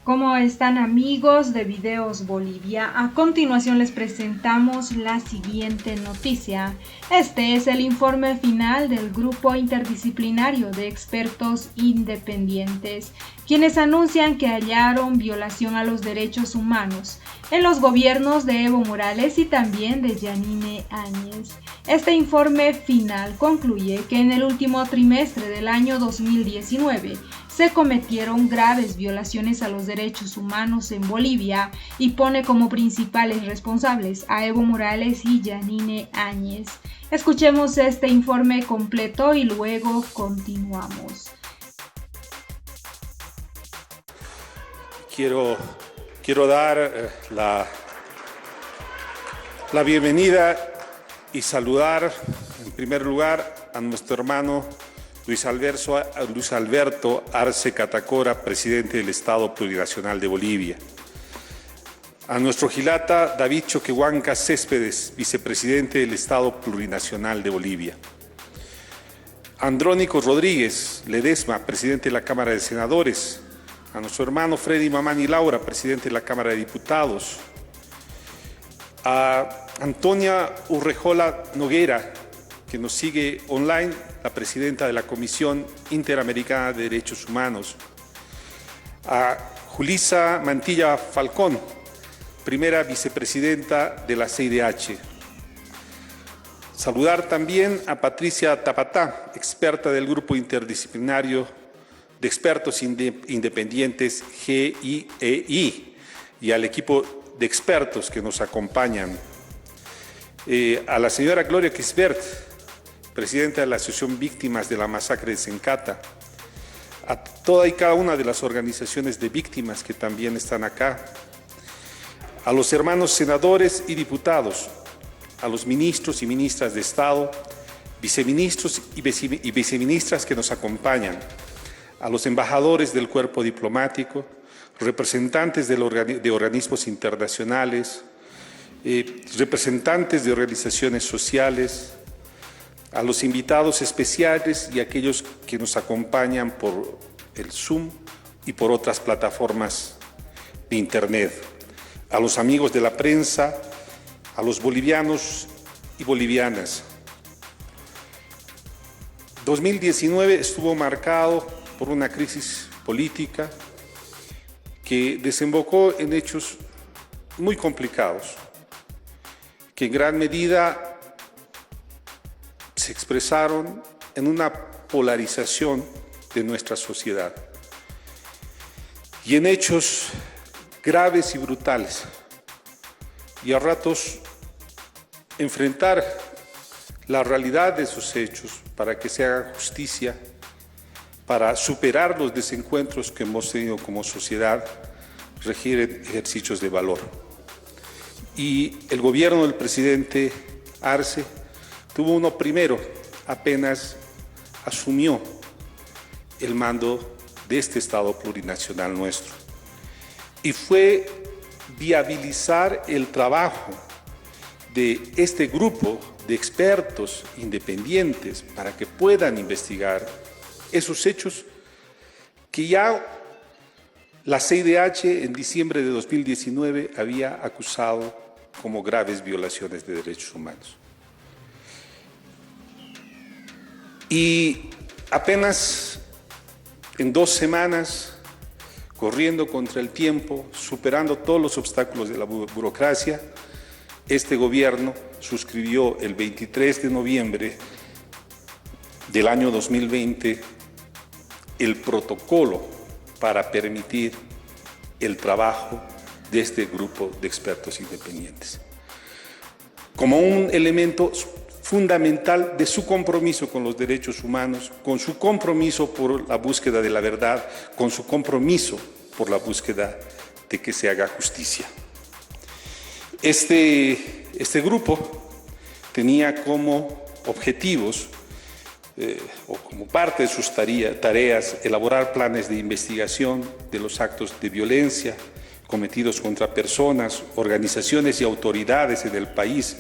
¿Cómo están, amigos de Videos Bolivia? A continuación les presentamos la siguiente noticia. Este es el informe final del Grupo Interdisciplinario de Expertos Independientes, quienes anuncian que hallaron violación a los derechos humanos en los gobiernos de Evo Morales y también de Yanine Áñez. Este informe final concluye que en el último trimestre del año 2019 se cometieron graves violaciones a los derechos humanos en Bolivia y pone como principales responsables a Evo Morales y Yanine Áñez. Escuchemos este informe completo y luego continuamos. Quiero dar la bienvenida y saludar en primer lugar a nuestro hermano Luis Alberto Arce Catacora, presidente del Estado Plurinacional de Bolivia. A nuestro Gilata David Choquehuanca Céspedes, vicepresidente del Estado Plurinacional de Bolivia. Andrónico Rodríguez Ledesma, presidente de la Cámara de Senadores. A nuestro hermano Freddy Mamani Laura, presidente de la Cámara de Diputados. A Antonia Urrejola Noguera, que nos sigue online, la presidenta de la Comisión Interamericana de Derechos Humanos. A Julisa Mantilla Falcón, primera vicepresidenta de la CIDH. Saludar también a Patricia Tapatá, experta del Grupo Interdisciplinario de Expertos Independientes GIEI, y al equipo de expertos que nos acompañan. A la señora Gloria Kisbert, presidenta de la Asociación Víctimas de la Masacre de Sencata, a toda y cada una de las organizaciones de víctimas que también están acá, a los hermanos senadores y diputados, a los ministros y ministras de Estado, viceministros y viceministras que nos acompañan, a los embajadores del cuerpo diplomático, representantes de organismos internacionales, representantes de organizaciones sociales, a los invitados especiales y a aquellos que nos acompañan por el Zoom y por otras plataformas de Internet, a los amigos de la prensa, a los bolivianos y bolivianas. 2019 estuvo marcado por una crisis política que desembocó en hechos muy complicados, que en gran medida se expresaron en una polarización de nuestra sociedad y en hechos graves y brutales, y a ratos enfrentar la realidad de esos hechos para que se haga justicia, para superar los desencuentros que hemos tenido como sociedad, requieren ejercicios de valor. Y el gobierno del presidente Arce tuvo uno primero, apenas asumió el mando de este Estado plurinacional nuestro. Y fue viabilizar el trabajo de este grupo de expertos independientes para que puedan investigar esos hechos que ya la CIDH en diciembre de 2019 había acusado como graves violaciones de derechos humanos. Y apenas en 2 semanas, corriendo contra el tiempo, superando todos los obstáculos de la burocracia, este gobierno suscribió el 23 de noviembre del año 2020 el protocolo para permitir el trabajo de este grupo de expertos independientes, como un elemento fundamental de su compromiso con los derechos humanos, con su compromiso por la búsqueda de la verdad, con su compromiso por la búsqueda de que se haga justicia. Este grupo tenía como objetivos o como parte de sus tareas elaborar planes de investigación de los actos de violencia cometidos contra personas, organizaciones y autoridades en el país,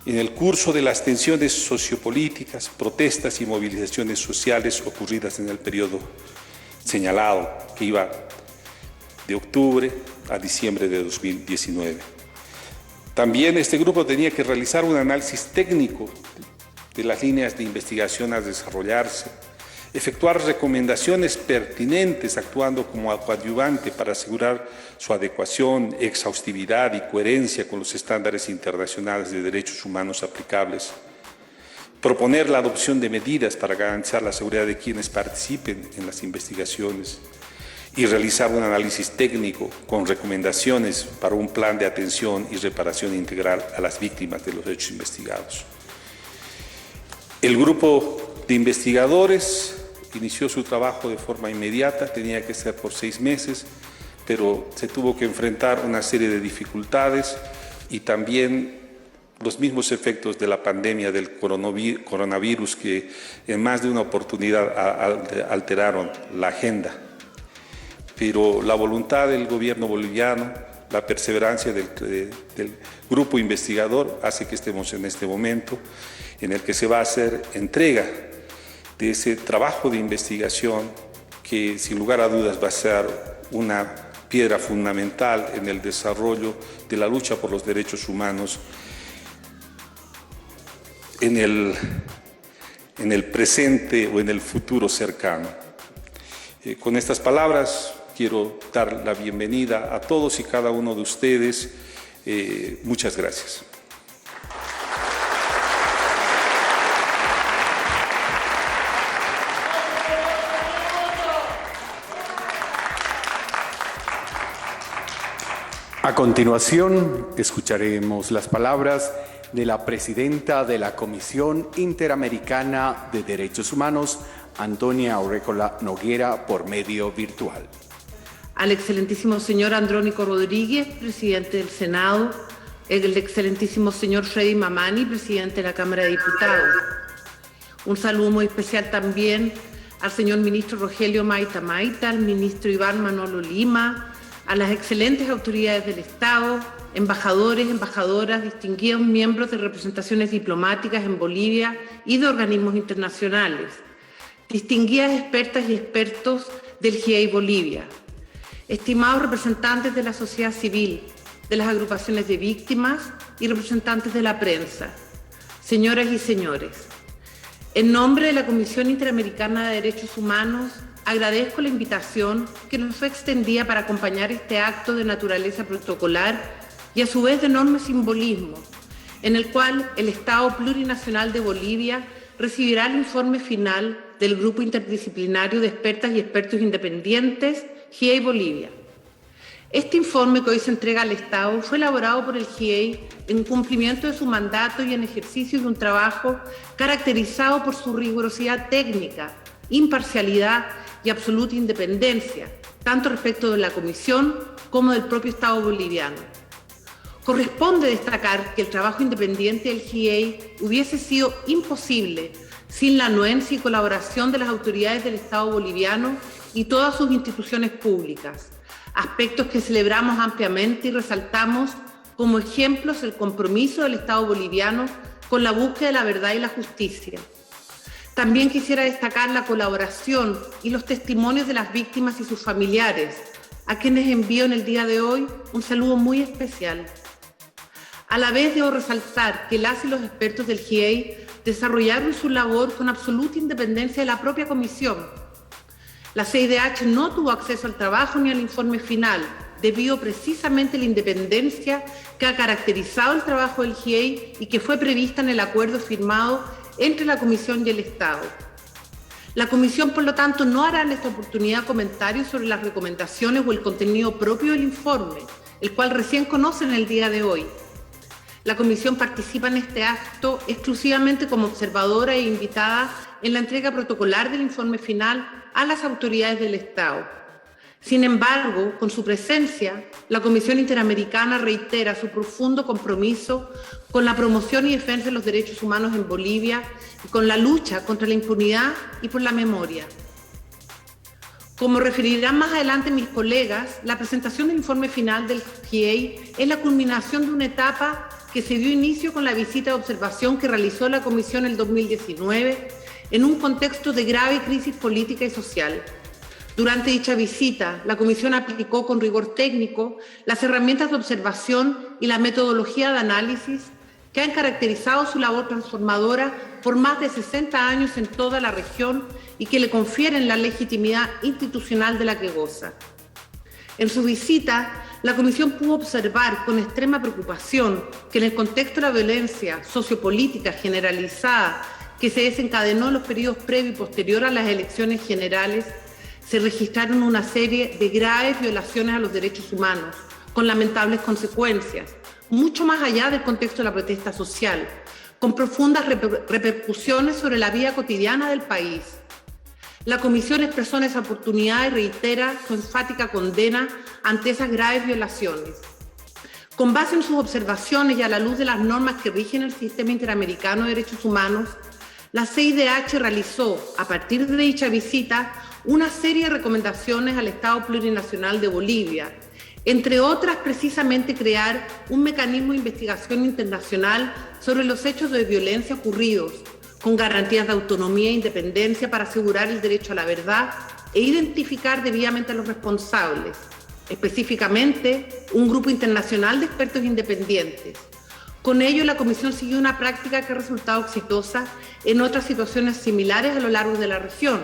en el curso de las tensiones sociopolíticas, protestas y movilizaciones sociales ocurridas en el periodo señalado, que iba de octubre a diciembre de 2019. También este grupo tenía que realizar un análisis técnico de las líneas de investigación a desarrollarse, efectuar recomendaciones pertinentes actuando como coadyuvante para asegurar su adecuación, exhaustividad y coherencia con los estándares internacionales de derechos humanos aplicables, proponer la adopción de medidas para garantizar la seguridad de quienes participen en las investigaciones y realizar un análisis técnico con recomendaciones para un plan de atención y reparación integral a las víctimas de los hechos investigados. El grupo de investigadores inició su trabajo de forma inmediata, tenía que ser por 6 meses, pero se tuvo que enfrentar una serie de dificultades y también los mismos efectos de la pandemia del coronavirus que en más de una oportunidad alteraron la agenda. Pero la voluntad del gobierno boliviano, la perseverancia del grupo investigador hace que estemos en este momento en el que se va a hacer entrega de ese trabajo de investigación que sin lugar a dudas va a ser una piedra fundamental en el desarrollo de la lucha por los derechos humanos en el presente o en el futuro cercano. Con estas palabras quiero dar la bienvenida a todos y cada uno de ustedes. Muchas gracias. A continuación, escucharemos las palabras de la presidenta de la Comisión Interamericana de Derechos Humanos, Antonia Aurécola Noguera, por medio virtual. Al excelentísimo señor Andrónico Rodríguez, presidente del Senado, el excelentísimo señor Freddy Mamani, presidente de la Cámara de Diputados. Un saludo muy especial también al señor ministro Rogelio Maita Maita, al ministro Iván Manolo Lima, a las excelentes autoridades del Estado, embajadores, embajadoras, distinguidos miembros de representaciones diplomáticas en Bolivia y de organismos internacionales, distinguidas expertas y expertos del GIEI Bolivia, estimados representantes de la sociedad civil, de las agrupaciones de víctimas y representantes de la prensa, señoras y señores. En nombre de la Comisión Interamericana de Derechos Humanos, agradezco la invitación que nos fue extendida para acompañar este acto de naturaleza protocolar y a su vez de enorme simbolismo, en el cual el Estado Plurinacional de Bolivia recibirá el informe final del Grupo Interdisciplinario de Expertas y Expertos Independientes, GIEI Bolivia. Este informe que hoy se entrega al Estado fue elaborado por el GIEI en cumplimiento de su mandato y en ejercicio de un trabajo caracterizado por su rigurosidad técnica, imparcialidad y absoluta independencia, tanto respecto de la Comisión como del propio Estado boliviano. Corresponde destacar que el trabajo independiente del GIEI hubiese sido imposible sin la anuencia y colaboración de las autoridades del Estado boliviano y todas sus instituciones públicas, aspectos que celebramos ampliamente y resaltamos como ejemplos el compromiso del Estado boliviano con la búsqueda de la verdad y la justicia. También quisiera destacar la colaboración y los testimonios de las víctimas y sus familiares, a quienes envío en el día de hoy un saludo muy especial. A la vez debo resaltar que las y los expertos del GIEI desarrollaron su labor con absoluta independencia de la propia comisión. La CIDH no tuvo acceso al trabajo ni al informe final, debido precisamente a la independencia que ha caracterizado el trabajo del GIEI y que fue prevista en el acuerdo firmado entre la Comisión y el Estado. La Comisión, por lo tanto, no hará en esta oportunidad comentarios sobre las recomendaciones o el contenido propio del informe, el cual recién conocen el día de hoy. La Comisión participa en este acto exclusivamente como observadora e invitada en la entrega protocolar del informe final a las autoridades del Estado. Sin embargo, con su presencia, la Comisión Interamericana reitera su profundo compromiso con la promoción y defensa de los derechos humanos en Bolivia y con la lucha contra la impunidad y por la memoria. Como referirán más adelante mis colegas, la presentación del informe final del GIEI es la culminación de una etapa que se dio inicio con la visita de observación que realizó la Comisión en el 2019 en un contexto de grave crisis política y social, Durante dicha visita, la Comisión aplicó con rigor técnico las herramientas de observación y la metodología de análisis que han caracterizado su labor transformadora por más de 60 años en toda la región y que le confieren la legitimidad institucional de la que goza. En su visita, la Comisión pudo observar con extrema preocupación que en el contexto de la violencia sociopolítica generalizada que se desencadenó en los periodos previo y posterior a las elecciones generales, se registraron una serie de graves violaciones a los derechos humanos, con lamentables consecuencias, mucho más allá del contexto de la protesta social, con profundas repercusiones sobre la vida cotidiana del país. La Comisión expresó en esa oportunidad y reitera su enfática condena ante esas graves violaciones. Con base en sus observaciones y a la luz de las normas que rigen el Sistema Interamericano de Derechos Humanos, la CIDH realizó, a partir de dicha visita, una serie de recomendaciones al Estado Plurinacional de Bolivia, entre otras precisamente crear un mecanismo de investigación internacional sobre los hechos de violencia ocurridos, con garantías de autonomía e independencia para asegurar el derecho a la verdad e identificar debidamente a los responsables, específicamente un grupo internacional de expertos independientes. Con ello, la Comisión siguió una práctica que ha resultado exitosa en otras situaciones similares a lo largo de la región.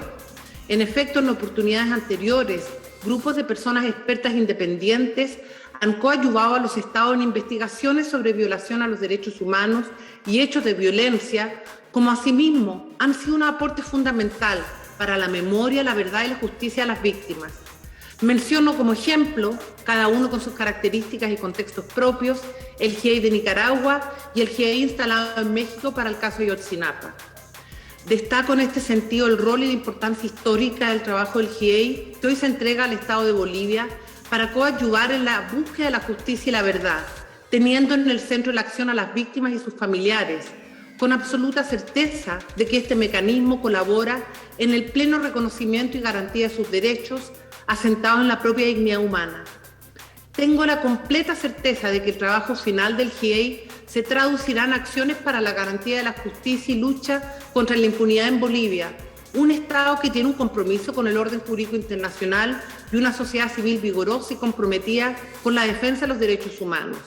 En efecto, en oportunidades anteriores, grupos de personas expertas independientes han coadyuvado a los estados en investigaciones sobre violación a los derechos humanos y hechos de violencia, como asimismo han sido un aporte fundamental para la memoria, la verdad y la justicia a las víctimas. Menciono como ejemplo, cada uno con sus características y contextos propios, el GIEI de Nicaragua y el GIEI instalado en México para el caso Ayotzinapa. Destaco en este sentido el rol y la importancia histórica del trabajo del GIEI que hoy se entrega al Estado de Bolivia para coadyuvar en la búsqueda de la justicia y la verdad, teniendo en el centro de la acción a las víctimas y sus familiares, con absoluta certeza de que este mecanismo colabora en el pleno reconocimiento y garantía de sus derechos asentados en la propia dignidad humana. Tengo la completa certeza de que el trabajo final del GIEI se traducirá en acciones para la garantía de la justicia y lucha contra la impunidad en Bolivia, un Estado que tiene un compromiso con el orden jurídico internacional y una sociedad civil vigorosa y comprometida con la defensa de los derechos humanos.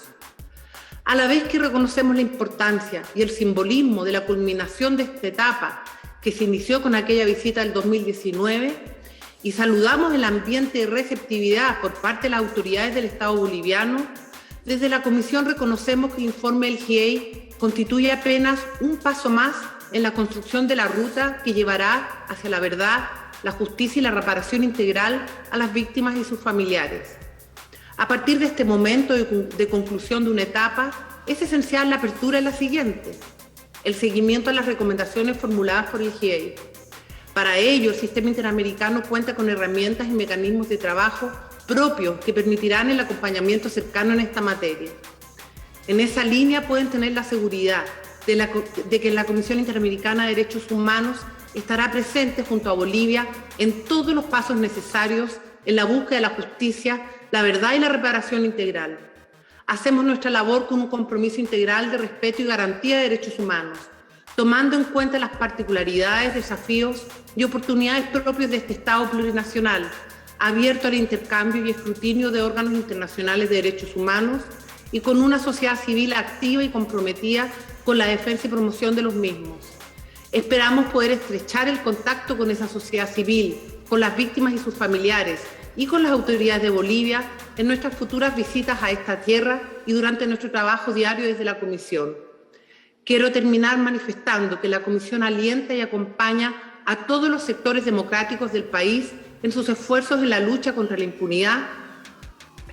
A la vez que reconocemos la importancia y el simbolismo de la culminación de esta etapa que se inició con aquella visita del 2019 y saludamos el ambiente de receptividad por parte de las autoridades del Estado boliviano, desde la Comisión reconocemos que el informe del GIEI constituye apenas un paso más en la construcción de la ruta que llevará hacia la verdad, la justicia y la reparación integral a las víctimas y sus familiares. A partir de este momento de conclusión de una etapa, es esencial la apertura de la siguiente, el seguimiento a las recomendaciones formuladas por el GIEI. Para ello, el Sistema Interamericano cuenta con herramientas y mecanismos de trabajo propios que permitirán el acompañamiento cercano en esta materia. En esa línea pueden tener la seguridad de que la Comisión Interamericana de Derechos Humanos estará presente junto a Bolivia en todos los pasos necesarios en la búsqueda de la justicia, la verdad y la reparación integral. Hacemos nuestra labor con un compromiso integral de respeto y garantía de derechos humanos, tomando en cuenta las particularidades, desafíos y oportunidades propios de este Estado plurinacional, abierto al intercambio y escrutinio de órganos internacionales de derechos humanos y con una sociedad civil activa y comprometida con la defensa y promoción de los mismos. Esperamos poder estrechar el contacto con esa sociedad civil, con las víctimas y sus familiares y con las autoridades de Bolivia en nuestras futuras visitas a esta tierra y durante nuestro trabajo diario desde la Comisión. Quiero terminar manifestando que la Comisión alienta y acompaña a todos los sectores democráticos del país en sus esfuerzos en la lucha contra la impunidad,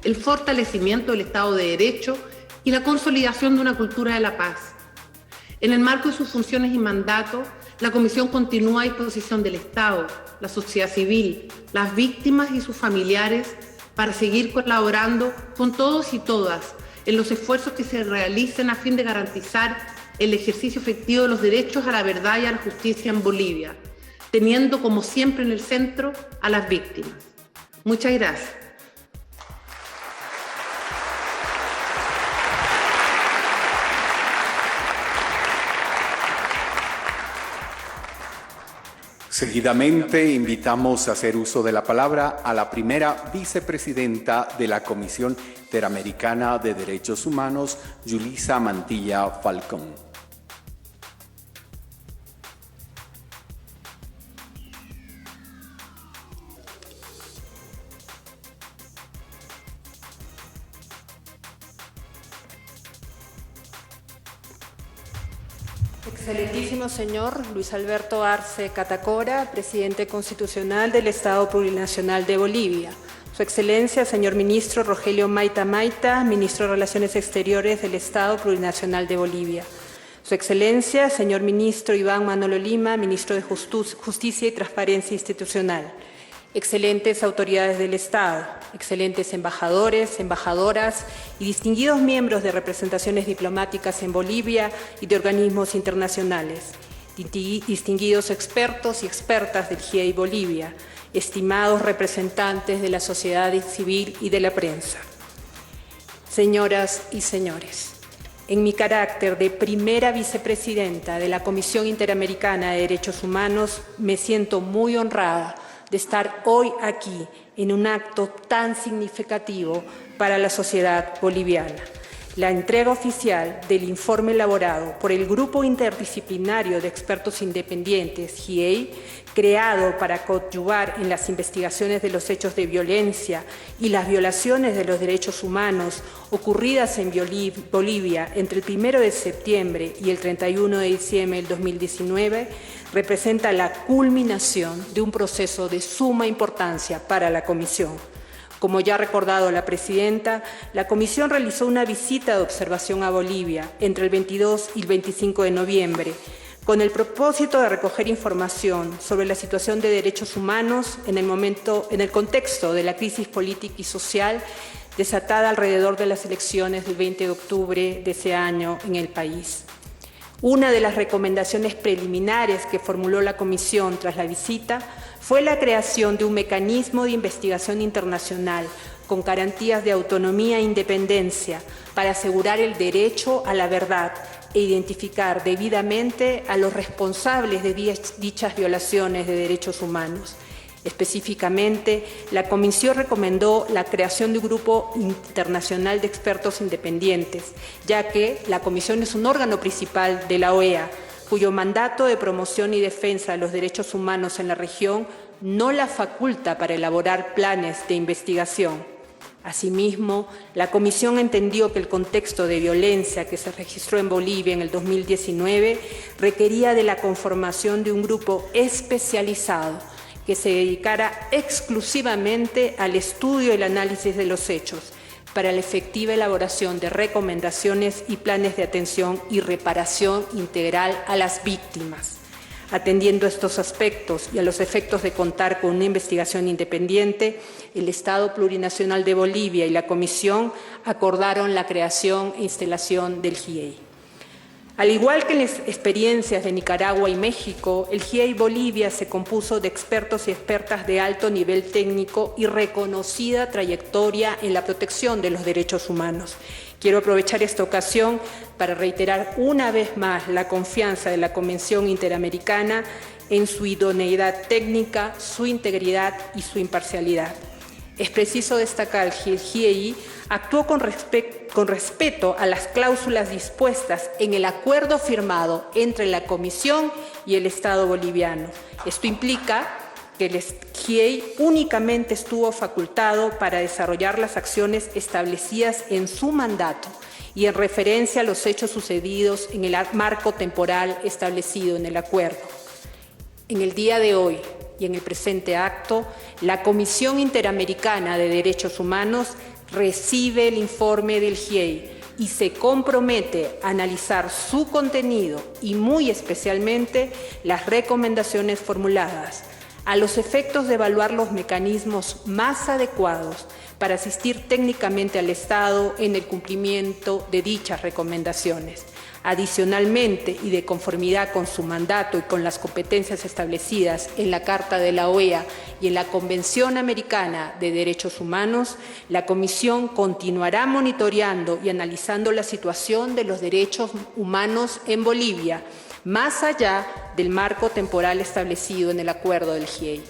el fortalecimiento del Estado de Derecho y la consolidación de una cultura de la paz. En el marco de sus funciones y mandato, la Comisión continúa a disposición del Estado, la sociedad civil, las víctimas y sus familiares para seguir colaborando con todos y todas en los esfuerzos que se realicen a fin de garantizar el ejercicio efectivo de los derechos a la verdad y a la justicia en Bolivia, teniendo como siempre en el centro a las víctimas. Muchas gracias. Seguidamente, invitamos a hacer uso de la palabra a la primera vicepresidenta de la Comisión Interamericana de Derechos Humanos, Yulisa Mantilla Falcón. Excelentísimo señor Luis Alberto Arce Catacora, presidente constitucional del Estado Plurinacional de Bolivia. Su Excelencia, señor ministro Rogelio Maita Maita, ministro de Relaciones Exteriores del Estado Plurinacional de Bolivia. Su Excelencia, señor ministro Iván Manolo Lima, ministro de Justicia y Transparencia Institucional. Excelentes autoridades del Estado, excelentes embajadores, embajadoras y distinguidos miembros de representaciones diplomáticas en Bolivia y de organismos internacionales, distinguidos expertos y expertas del GIEI Bolivia, estimados representantes de la sociedad civil y de la prensa. Señoras y señores, en mi carácter de primera vicepresidenta de la Comisión Interamericana de Derechos Humanos, me siento muy honrada de estar hoy aquí en un acto tan significativo para la sociedad boliviana. La entrega oficial del informe elaborado por el Grupo Interdisciplinario de Expertos Independientes, GIEI, creado para coadyuvar en las investigaciones de los hechos de violencia y las violaciones de los derechos humanos ocurridas en Bolivia entre el 1 de septiembre y el 31 de diciembre del 2019, representa la culminación de un proceso de suma importancia para la Comisión. Como ya ha recordado la presidenta, la Comisión realizó una visita de observación a Bolivia entre el 22 y el 25 de noviembre, con el propósito de recoger información sobre la situación de derechos humanos en el contexto de la crisis política y social desatada alrededor de las elecciones del 20 de octubre de ese año en el país. Una de las recomendaciones preliminares que formuló la Comisión tras la visita fue la creación de un mecanismo de investigación internacional con garantías de autonomía e independencia para asegurar el derecho a la verdad e identificar debidamente a los responsables de dichas violaciones de derechos humanos. Específicamente, la Comisión recomendó la creación de un grupo internacional de expertos independientes, ya que la Comisión es un órgano principal de la OEA, cuyo mandato de promoción y defensa de los derechos humanos en la región no la faculta para elaborar planes de investigación. Asimismo, la Comisión entendió que el contexto de violencia que se registró en Bolivia en el 2019 requería de la conformación de un grupo especializado que se dedicara exclusivamente al estudio y el análisis de los hechos, para la efectiva elaboración de recomendaciones y planes de atención y reparación integral a las víctimas. Atendiendo a estos aspectos y a los efectos de contar con una investigación independiente, el Estado Plurinacional de Bolivia y la Comisión acordaron la creación e instalación del GIEI. Al igual que en las experiencias de Nicaragua y México, el GIEI Bolivia se compuso de expertos y expertas de alto nivel técnico y reconocida trayectoria en la protección de los derechos humanos. Quiero aprovechar esta ocasión para reiterar una vez más la confianza de la Convención Interamericana en su idoneidad técnica, su integridad y su imparcialidad. Es preciso destacar que el GIEI actuó con respeto a las cláusulas dispuestas en el acuerdo firmado entre la Comisión y el Estado boliviano. Esto implica que el GIEI únicamente estuvo facultado para desarrollar las acciones establecidas en su mandato y en referencia a los hechos sucedidos en el marco temporal establecido en el acuerdo. En el día de hoy y en el presente acto, la Comisión Interamericana de Derechos Humanos recibe el informe del GIEI y se compromete a analizar su contenido y muy especialmente las recomendaciones formuladas, a los efectos de evaluar los mecanismos más adecuados para asistir técnicamente al Estado en el cumplimiento de dichas recomendaciones. Adicionalmente, y de conformidad con su mandato y con las competencias establecidas en la Carta de la OEA y en la Convención Americana de Derechos Humanos, la Comisión continuará monitoreando y analizando la situación de los derechos humanos en Bolivia, más allá del marco temporal establecido en el acuerdo del GIEI.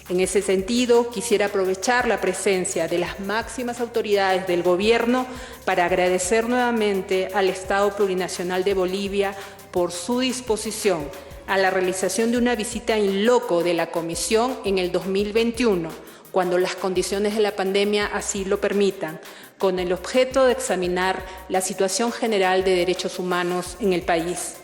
En ese sentido, quisiera aprovechar la presencia de las máximas autoridades del Gobierno para agradecer nuevamente al Estado Plurinacional de Bolivia por su disposición a la realización de una visita in loco de la Comisión en el 2021, cuando las condiciones de la pandemia así lo permitan, con el objeto de examinar la situación general de derechos humanos en el país.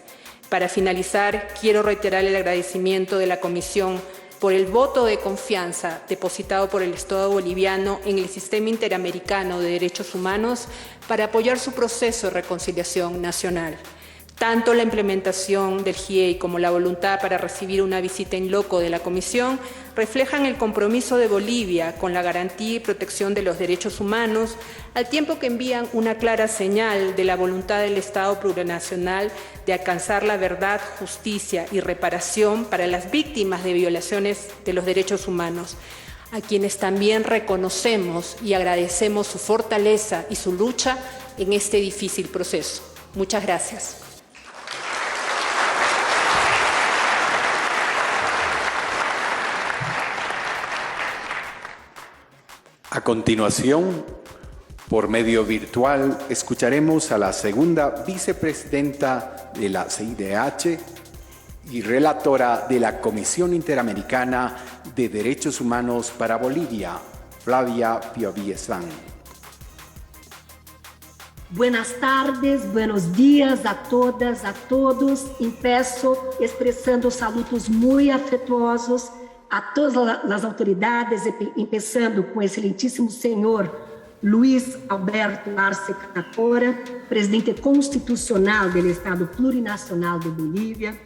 Para finalizar, quiero reiterar el agradecimiento de la Comisión por el voto de confianza depositado por el Estado boliviano en el Sistema Interamericano de Derechos Humanos para apoyar su proceso de reconciliación nacional. Tanto la implementación del GIEI como la voluntad para recibir una visita in loco de la Comisión reflejan el compromiso de Bolivia con la garantía y protección de los derechos humanos, al tiempo que envían una clara señal de la voluntad del Estado plurinacional de alcanzar la verdad, justicia y reparación para las víctimas de violaciones de los derechos humanos, a quienes también reconocemos y agradecemos su fortaleza y su lucha en este difícil proceso. Muchas gracias. A continuación, por medio virtual, escucharemos a la segunda vicepresidenta de la CIDH y relatora de la Comisión Interamericana de Derechos Humanos para Bolivia, Flavia Pioviesán. Buenas tardes, buenos días a todas, a todos. Empiezo expressando saludos muito afetuosos a todas as autoridades, começando com o excelentíssimo senhor Luiz Alberto Arce Catacora, presidente constitucional do Estado Plurinacional de Bolívia,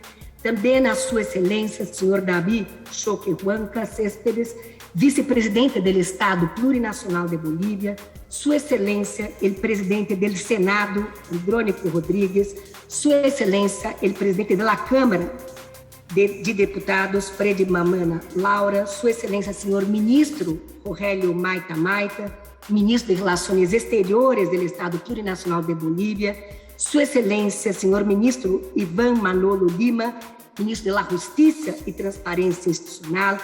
também a sua excelência, senhor David Choquehuanca Céspedes, vice-presidente do Estado Plurinacional de Bolívia, sua excelência, o presidente do Senado, Andrônico Rodrigues, sua excelência, o presidente da Câmara de Deputados, Fred Mamana Laura, sua excelência, senhor ministro Rogélio Maita Maita, ministro de Relações Exteriores do Estado Plurinacional de Bolívia, sua excelência, senhor ministro Ivan Manolo Lima, ministro da Justiça e Transparência Institucional,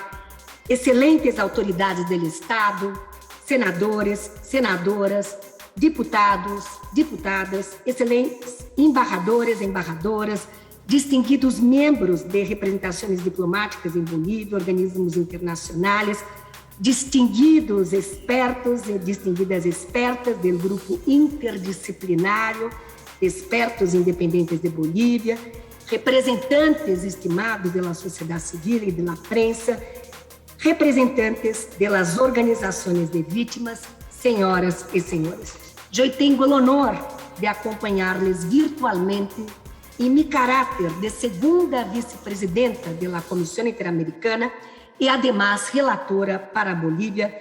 excelentes autoridades do Estado, senadores, senadoras, deputados, deputadas, excelentes embaixadores, embaixadoras, distinguidos membros de representações diplomáticas em Bolívia, organismos internacionais, distinguidos expertos e distinguidas expertas do grupo interdisciplinário, expertos independentes de Bolívia, representantes estimados da sociedade civil e da prensa, representantes das organizações de vítimas, senhoras e senhores. Eu tenho o honor de acompanhar-lhes virtualmente em meu caráter de segunda vice-presidenta da Comissão Interamericana e, además, relatora para a Bolívia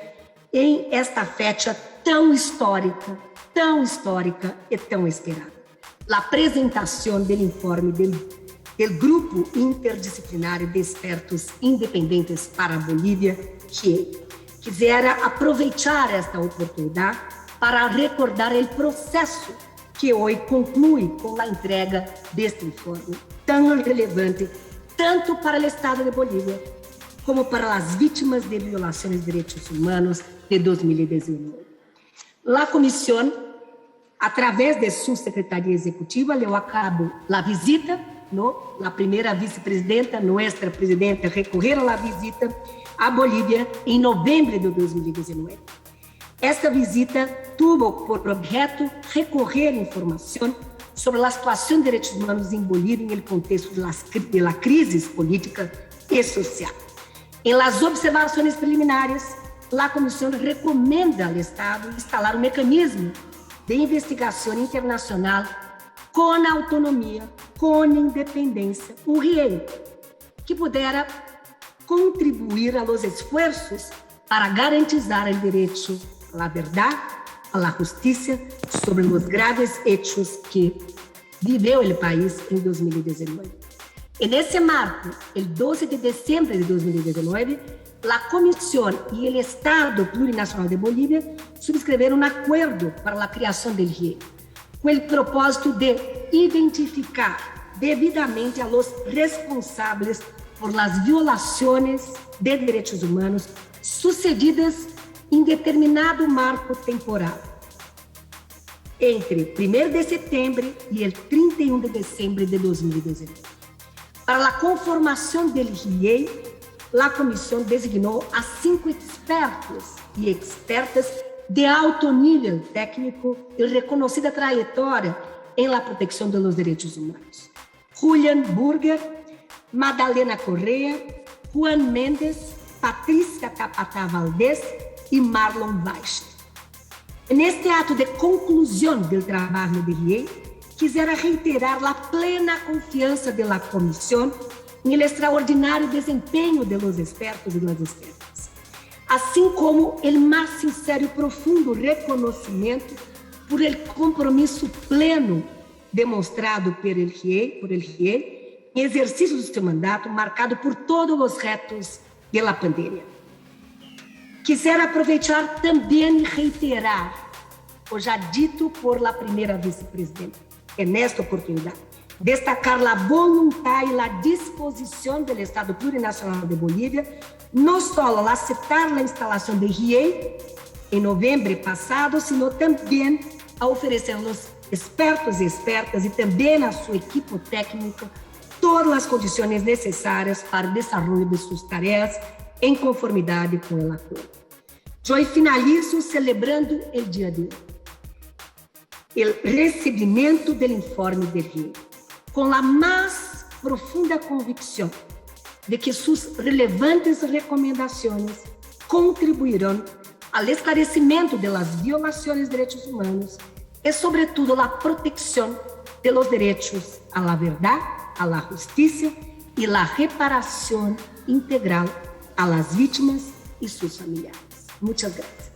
em esta fecha tão histórica e tão esperada. A apresentação do informe do Grupo Interdisciplinário de Expertos Independentes para a Bolívia, que quisera aproveitar esta oportunidade para recordar o processo que hoje conclui com a entrega deste informe tão relevante tanto para o Estado de Bolívia como para as vítimas de violações de direitos humanos de 2019. A Comissão, através de sua Secretaria Executiva, levou a cabo a visita, a primeira vice-presidenta, nossa presidenta, recorreram à visita à Bolívia em novembro de 2019. Esta visita tuvo por objeto recorrer informação sobre a situação de direitos humanos em Bolívia em contexto da crise política e social. Em las observações preliminares, a Comissão recomenda ao Estado instalar um mecanismo de investigação internacional com autonomia, com independência, um GIEI, que pudera contribuir a los esforços para garantizar o direito à verdade, à justiça sobre os graves hechos que viveu o país em 2019. Nesse marco, el 12 de dezembro de 2019, a Comissão e o Estado Plurinacional de Bolívia subscreveram um acordo para a criação do GIEI, com o propósito de identificar, devidamente a los responsables por las violaciones de derechos humanos sucedidas em determinado marco temporal, entre 1 de setembro e o 31 de dezembro de 2019. Para a conformação do RIEI, a comissão designou a 5 expertos e expertas de alto nível técnico e reconhecida trajetória em la proteção dos direitos humanos. Julian Burger, Madalena Correa, Juan Mendes, Patrícia Capatá Valdés e Marlon Weiss. Neste ato de conclusão do trabalho do RIEI, quisera reiterar a plena confiança da comissão no extraordinário desempenho dos expertos e das expertas, assim como o mais sincero e profundo reconhecimento por el compromisso pleno demonstrado por el RIEI em exercício do seu mandato, marcado por todos os retos da pandemia. Quisera aproveitar também e reiterar o já dito por la primeira vice-presidenta, que nesta oportunidade destacar a vontade e a disposição do Estado Plurinacional de Bolívia, não só a aceitar a instalação do RIEI em novembro passado, sino também a oferecer aos expertos e expertas e também a sua equipe técnica todas as condições necessárias para o desenvolvimento de suas tarefas em conformidade com o acordo. Eu finalizo celebrando o dia de hoje, o recebimento do informe do RIEI, com a mais profunda convicção de que suas relevantes recomendações contribuirão ao esclarecimento das violações de direitos humanos e, sobretudo, à proteção de los direitos à la verdade, à la justiça e à reparação integral a las vítimas e seus familiares. Muchas gracias.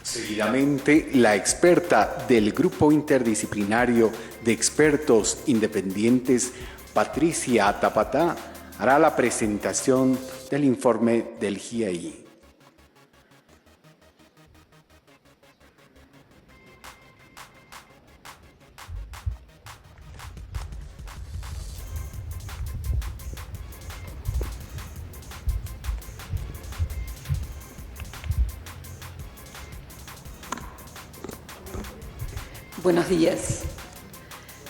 Seguidamente, la experta del Grupo Interdisciplinario de Expertos Independientes, Patricia Tapatá, hará la presentación del informe del GIEI. Buenos días.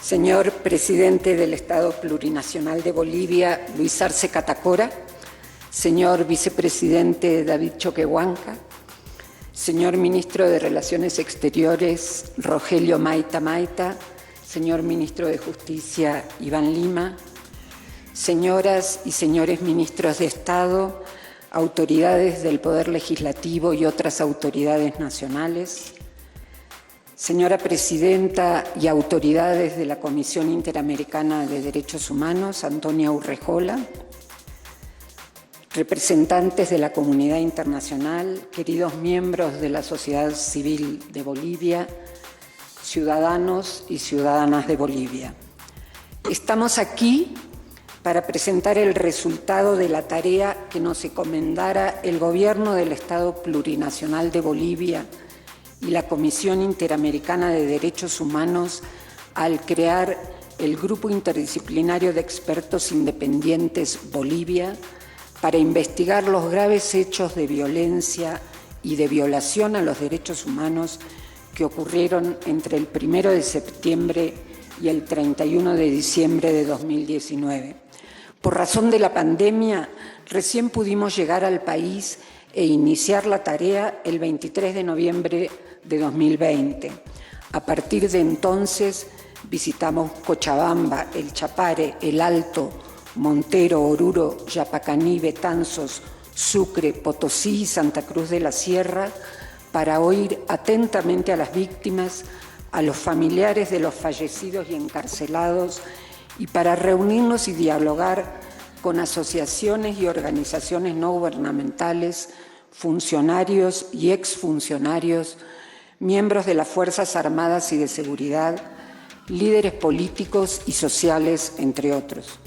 Señor Presidente del Estado Plurinacional de Bolivia, Luis Arce Catacora, señor Vicepresidente David Choquehuanca, señor Ministro de Relaciones Exteriores Rogelio Maita Maita, señor Ministro de Justicia Iván Lima, señoras y señores Ministros de Estado, autoridades del Poder Legislativo y otras autoridades nacionales, señora Presidenta y autoridades de la Comisión Interamericana de Derechos Humanos, Antonia Urrejola, representantes de la comunidad internacional, queridos miembros de la sociedad civil de Bolivia, ciudadanos y ciudadanas de Bolivia. Estamos aquí para presentar el resultado de la tarea que nos encomendara el Gobierno del Estado Plurinacional de Bolivia y la Comisión Interamericana de Derechos Humanos al crear el Grupo Interdisciplinario de Expertos Independientes Bolivia para investigar los graves hechos de violencia y de violación a los derechos humanos que ocurrieron entre el 1 de septiembre y el 31 de diciembre de 2019. Por razón de la pandemia, recién pudimos llegar al país e iniciar la tarea el 23 de noviembre de 2020. A partir de entonces visitamos Cochabamba, El Chapare, El Alto, Montero, Oruro, Yapacaní, Betanzos, Sucre, Potosí y Santa Cruz de la Sierra para oír atentamente a las víctimas, a los familiares de los fallecidos y encarcelados y para reunirnos y dialogar con asociaciones y organizaciones no gubernamentales, funcionarios y exfuncionarios, miembros de las Fuerzas Armadas y de Seguridad, líderes políticos y sociales, entre otros.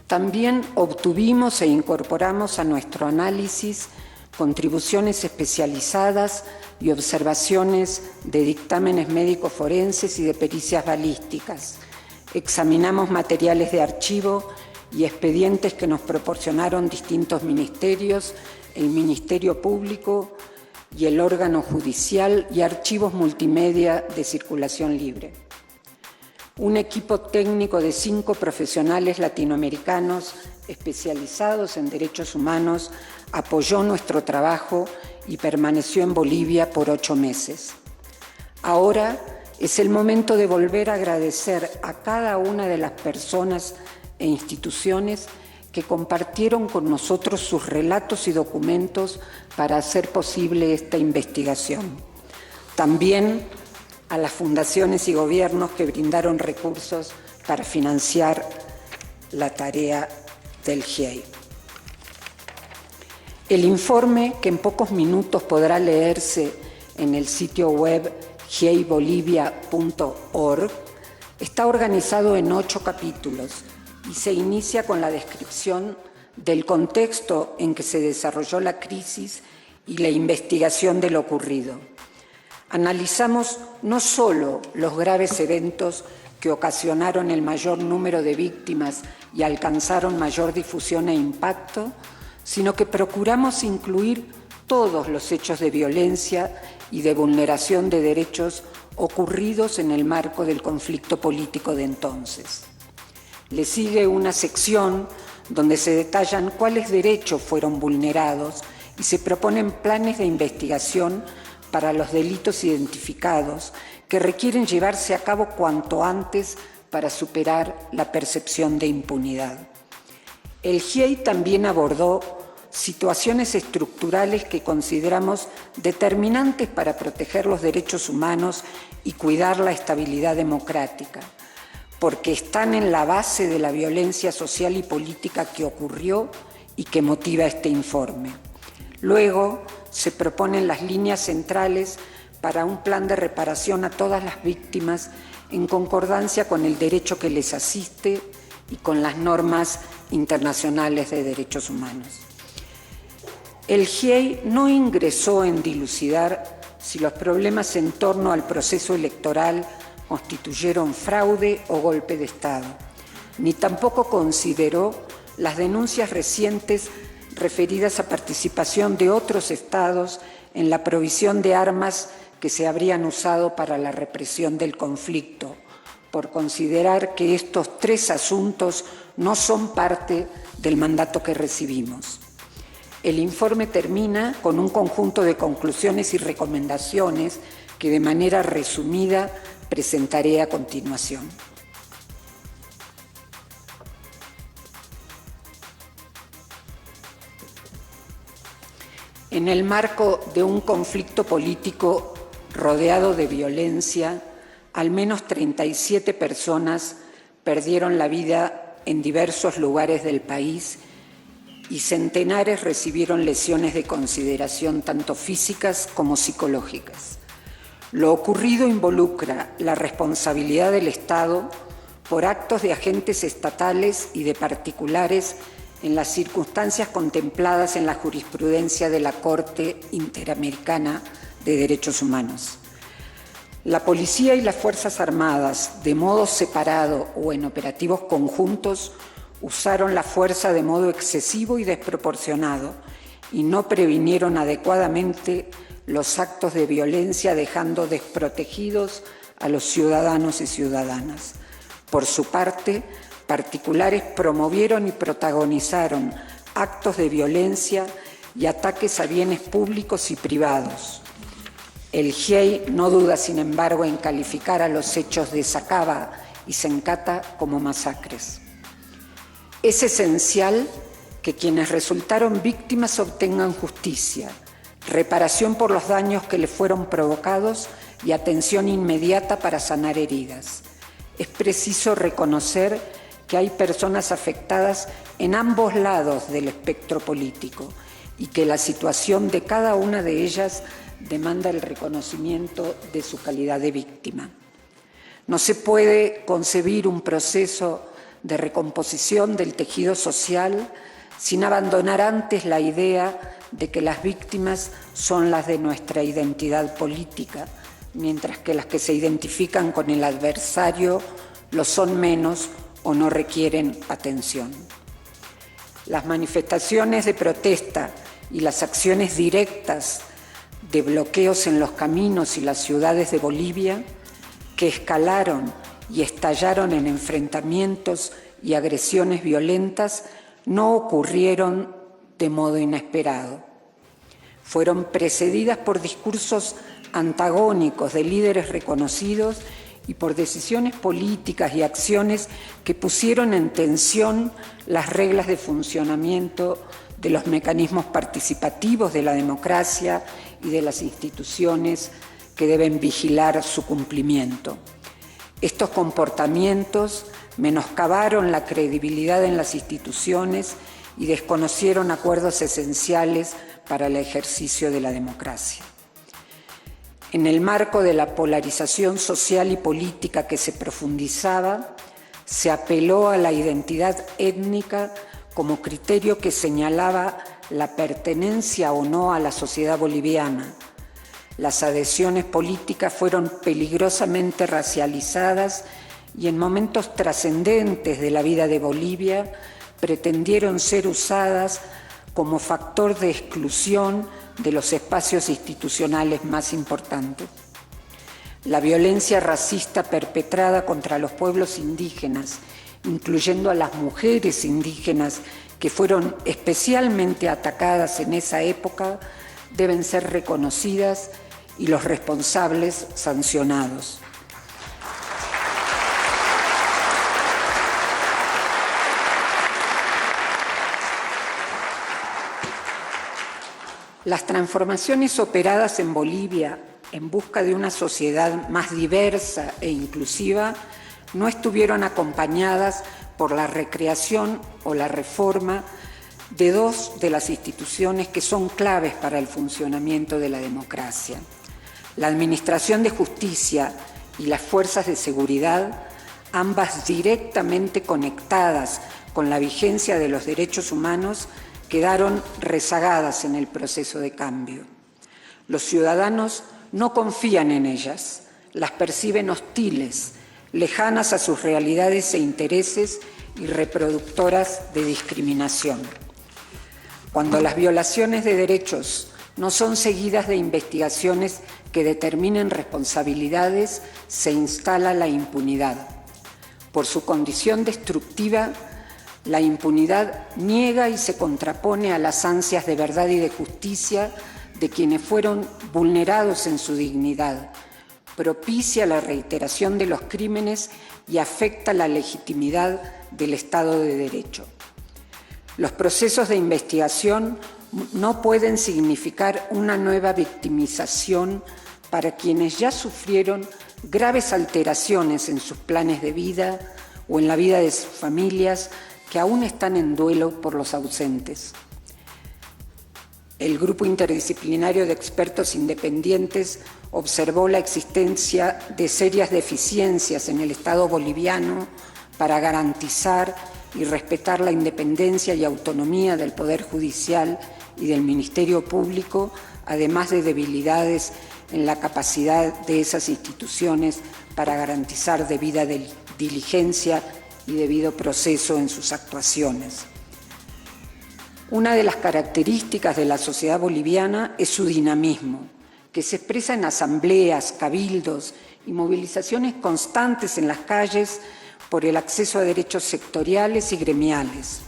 También obtuvimos e incorporamos a nuestro análisis contribuciones especializadas y observaciones de dictámenes médicos forenses y de pericias balísticas. Examinamos materiales de archivo y expedientes que nos proporcionaron distintos ministerios, el Ministerio Público y el órgano judicial, y archivos multimedia de circulación libre. Un equipo técnico de 5 profesionales latinoamericanos especializados en derechos humanos apoyó nuestro trabajo y permaneció en Bolivia por 8 meses. Ahora es el momento de volver a agradecer a cada una de las personas e instituciones que compartieron con nosotros sus relatos y documentos para hacer posible esta investigación. También a las fundaciones y gobiernos que brindaron recursos para financiar la tarea del GIEI. El informe, que en pocos minutos podrá leerse en el sitio web gieibolivia.org, está organizado en 8 capítulos y se inicia con la descripción del contexto en que se desarrolló la crisis y la investigación de lo ocurrido. Analizamos no solo los graves eventos que ocasionaron el mayor número de víctimas y alcanzaron mayor difusión e impacto, sino que procuramos incluir todos los hechos de violencia y de vulneración de derechos ocurridos en el marco del conflicto político de entonces. Le sigue una sección donde se detallan cuáles derechos fueron vulnerados y se proponen planes de investigación para los delitos identificados que requieren llevarse a cabo cuanto antes para superar la percepción de impunidad. El GIEI también abordó situaciones estructurales que consideramos determinantes para proteger los derechos humanos y cuidar la estabilidad democrática, porque están en la base de la violencia social y política que ocurrió y que motiva este informe. Luego se proponen las líneas centrales para un plan de reparación a todas las víctimas en concordancia con el derecho que les asiste y con las normas internacionales de derechos humanos. El GIEI no ingresó en dilucidar si los problemas en torno al proceso electoral constituyeron fraude o golpe de Estado, ni tampoco consideró las denuncias recientes referidas a participación de otros estados en la provisión de armas que se habrían usado para la represión del conflicto, por considerar que estos 3 asuntos no son parte del mandato que recibimos. El informe termina con un conjunto de conclusiones y recomendaciones que de manera resumida presentaré a continuación. En el marco de un conflicto político rodeado de violencia, al menos 37 personas perdieron la vida en diversos lugares del país y centenares recibieron lesiones de consideración tanto físicas como psicológicas. Lo ocurrido involucra la responsabilidad del Estado por actos de agentes estatales y de particulares en las circunstancias contempladas en la jurisprudencia de la Corte Interamericana de Derechos Humanos. La policía y las Fuerzas Armadas, de modo separado o en operativos conjuntos, usaron la fuerza de modo excesivo y desproporcionado y no previnieron adecuadamente los actos de violencia, dejando desprotegidos a los ciudadanos y ciudadanas. Por su parte, particulares promovieron y protagonizaron actos de violencia y ataques a bienes públicos y privados. El GIEI no duda, sin embargo, en calificar a los hechos de Sacaba y Sencata como masacres. Es esencial que quienes resultaron víctimas obtengan justicia, reparación por los daños que les fueron provocados y atención inmediata para sanar heridas. Es preciso reconocer que hay personas afectadas en ambos lados del espectro político y que la situación de cada una de ellas demanda el reconocimiento de su calidad de víctima. No se puede concebir un proceso de recomposición del tejido social, sin abandonar antes la idea de que las víctimas son las de nuestra identidad política, mientras que las que se identifican con el adversario lo son menos o no requieren atención. Las manifestaciones de protesta y las acciones directas de bloqueos en los caminos y las ciudades de Bolivia, que escalaron y estallaron en enfrentamientos y agresiones violentas, no ocurrieron de modo inesperado. Fueron precedidas por discursos antagónicos de líderes reconocidos y por decisiones políticas y acciones que pusieron en tensión las reglas de funcionamiento de los mecanismos participativos de la democracia y de las instituciones que deben vigilar su cumplimiento. Estos comportamientos menoscabaron la credibilidad en las instituciones y desconocieron acuerdos esenciales para el ejercicio de la democracia. En el marco de la polarización social y política que se profundizaba, se apeló a la identidad étnica como criterio que señalaba la pertenencia o no a la sociedad boliviana. Las adhesiones políticas fueron peligrosamente racializadas y en momentos trascendentes de la vida de Bolivia pretendieron ser usadas como factor de exclusión de los espacios institucionales más importantes. La violencia racista perpetrada contra los pueblos indígenas, incluyendo a las mujeres indígenas que fueron especialmente atacadas en esa época, deben ser reconocidas y los responsables sancionados. Las transformaciones operadas en Bolivia en busca de una sociedad más diversa e inclusiva no estuvieron acompañadas por la recreación o la reforma de dos de las instituciones que son claves para el funcionamiento de la democracia. La Administración de Justicia y las fuerzas de seguridad, ambas directamente conectadas con la vigencia de los derechos humanos, quedaron rezagadas en el proceso de cambio. Los ciudadanos no confían en ellas, las perciben hostiles, lejanas a sus realidades e intereses y reproductoras de discriminación. Cuando las violaciones de derechos no son seguidas de investigaciones que determinen responsabilidades, se instala la impunidad. Por su condición destructiva, la impunidad niega y se contrapone a las ansias de verdad y de justicia de quienes fueron vulnerados en su dignidad, propicia la reiteración de los crímenes y afecta la legitimidad del Estado de Derecho. Los procesos de investigación no pueden significar una nueva victimización para quienes ya sufrieron graves alteraciones en sus planes de vida o en la vida de sus familias que aún están en duelo por los ausentes. El Grupo Interdisciplinario de Expertos Independientes observó la existencia de serias deficiencias en el Estado boliviano para garantizar y respetar la independencia y autonomía del Poder Judicial y del Ministerio Público, además de debilidades en la capacidad de esas instituciones para garantizar debida diligencia y debido proceso en sus actuaciones. Una de las características de la sociedad boliviana es su dinamismo, que se expresa en asambleas, cabildos y movilizaciones constantes en las calles por el acceso a derechos sectoriales y gremiales.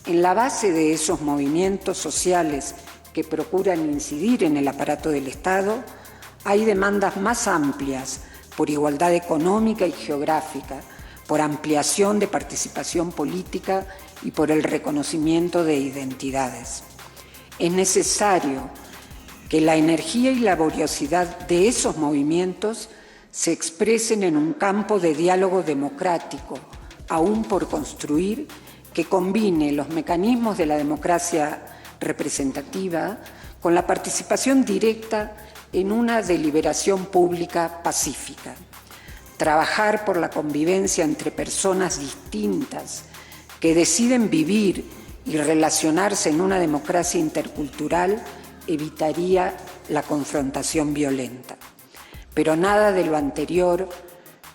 En la base de esos movimientos sociales que procuran incidir en el aparato del Estado, hay demandas más amplias por igualdad económica y geográfica, por ampliación de participación política y por el reconocimiento de identidades. Es necesario que la energía y laboriosidad de esos movimientos se expresen en un campo de diálogo democrático, aún por construir, que combine los mecanismos de la democracia representativa con la participación directa en una deliberación pública pacífica. trabajar por la convivencia entre personas distintas que deciden vivir y relacionarse en una democracia intercultural evitaría la confrontación violenta. Pero nada de lo anterior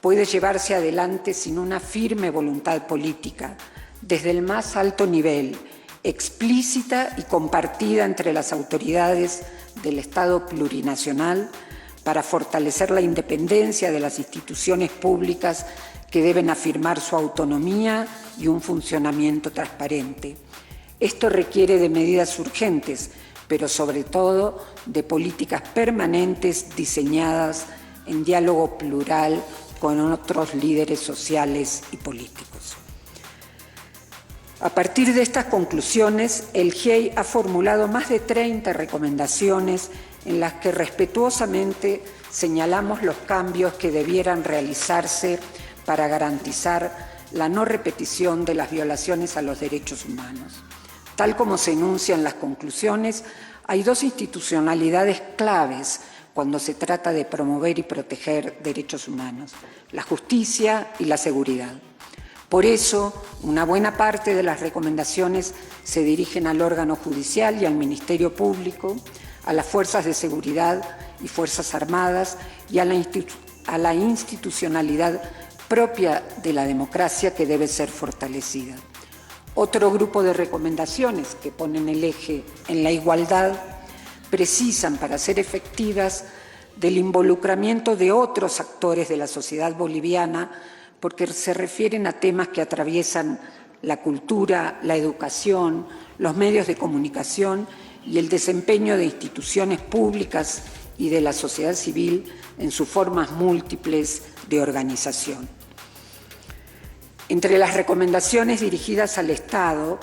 puede llevarse adelante sin una firme voluntad política, desde el más alto nivel, explícita y compartida entre las autoridades del Estado plurinacional, para fortalecer la independencia de las instituciones públicas que deben afirmar su autonomía y un funcionamiento transparente. Esto requiere de medidas urgentes, pero sobre todo de políticas permanentes diseñadas en diálogo plural con otros líderes sociales y políticos. A partir de estas conclusiones, el GIEI ha formulado más de 30 recomendaciones en las que respetuosamente señalamos los cambios que debieran realizarse para garantizar la no repetición de las violaciones a los derechos humanos. Tal como se enuncia en las conclusiones, hay dos institucionalidades claves cuando se trata de promover y proteger derechos humanos: la justicia y la seguridad. Por eso, una buena parte de las recomendaciones se dirigen al órgano judicial y al Ministerio Público, a las fuerzas de seguridad y fuerzas armadas y a la institucionalidad propia de la democracia, que debe ser fortalecida. Otro grupo de recomendaciones que ponen el eje en la igualdad precisan, para ser efectivas, del involucramiento de otros actores de la sociedad boliviana, porque se refieren a temas que atraviesan la cultura, la educación, los medios de comunicación y el desempeño de instituciones públicas y de la sociedad civil en sus formas múltiples de organización. Entre las recomendaciones dirigidas al Estado,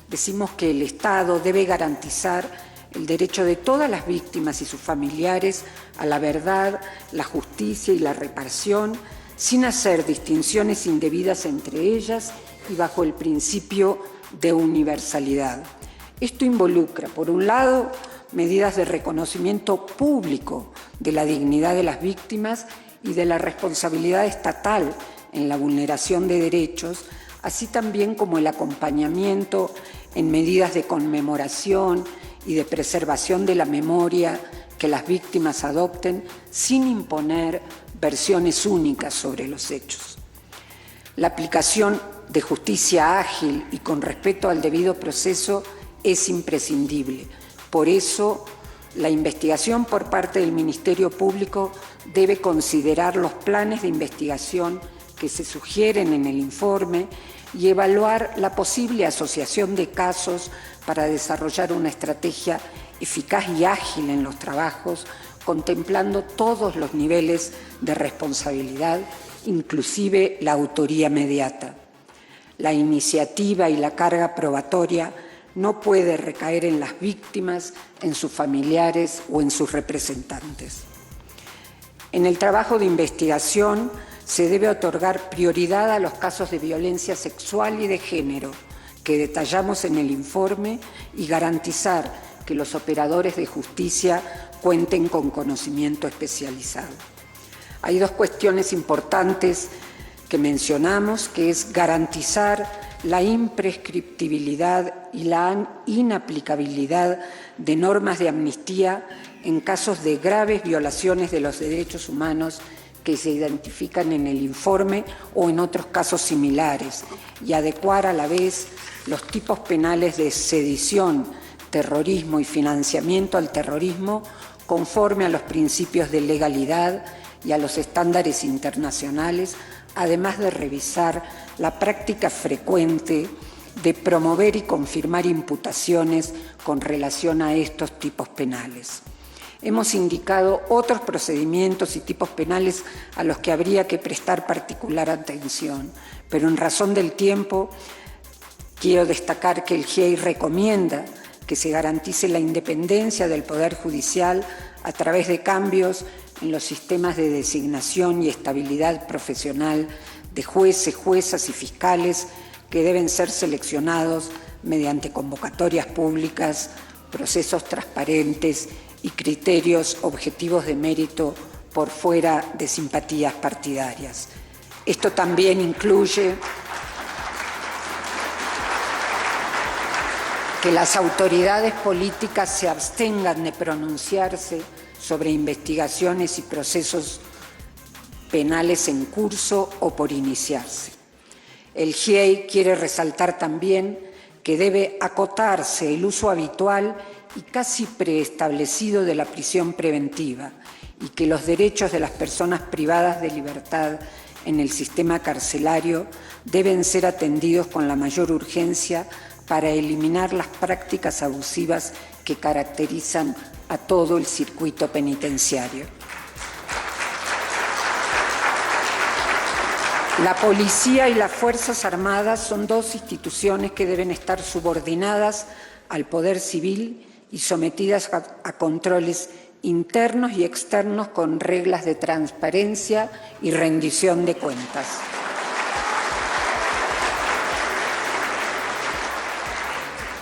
decimos que el Estado debe garantizar el derecho de todas las víctimas y sus familiares a la verdad, la justicia y la reparación, sin hacer distinciones indebidas entre ellas y bajo el principio de universalidad. Esto involucra, por un lado, medidas de reconocimiento público de la dignidad de las víctimas y de la responsabilidad estatal en la vulneración de derechos, así también como el acompañamiento en medidas de conmemoración y de preservación de la memoria que las víctimas adopten, sin imponer versiones únicas sobre los hechos. La aplicación de justicia ágil y con respeto al debido proceso es imprescindible. Por eso, la investigación por parte del Ministerio Público debe considerar los planes de investigación que se sugieren en el informe y evaluar la posible asociación de casos para desarrollar una estrategia eficaz y ágil en los trabajos, contemplando todos los niveles de responsabilidad, inclusive la autoría mediata. La iniciativa y la carga probatoria no puede recaer en las víctimas, en sus familiares o en sus representantes. En el trabajo de investigación se debe otorgar prioridad a los casos de violencia sexual y de género que detallamos en el informe y garantizar que los operadores de justicia cuenten con conocimiento especializado. Hay dos cuestiones importantes que mencionamos, que es garantizar la imprescriptibilidad y la inaplicabilidad de normas de amnistía en casos de graves violaciones de los derechos humanos que se identifican en el informe o en otros casos similares, y adecuar a la vez los tipos penales de sedición, terrorismo y financiamiento al terrorismo conforme a los principios de legalidad y a los estándares internacionales, además de revisar la práctica frecuente de promover y confirmar imputaciones con relación a estos tipos penales. Hemos indicado otros procedimientos y tipos penales a los que habría que prestar particular atención, pero en razón del tiempo quiero destacar que el GIEI recomienda que se garantice la independencia del Poder Judicial a través de cambios en los sistemas de designación y estabilidad profesional de jueces, juezas y fiscales que deben ser seleccionados mediante convocatorias públicas, procesos transparentes y criterios objetivos de mérito por fuera de simpatías partidarias. Esto también incluye que las autoridades políticas se abstengan de pronunciarse sobre investigaciones y procesos penales en curso o por iniciarse. El GIEI quiere resaltar también que debe acotarse el uso habitual y casi preestablecido de la prisión preventiva y que los derechos de las personas privadas de libertad en el sistema carcelario deben ser atendidos con la mayor urgencia para eliminar las prácticas abusivas que caracterizan a todo el circuito penitenciario. La policía y las Fuerzas Armadas son dos instituciones que deben estar subordinadas al poder civil y sometidas a controles internos y externos con reglas de transparencia y rendición de cuentas.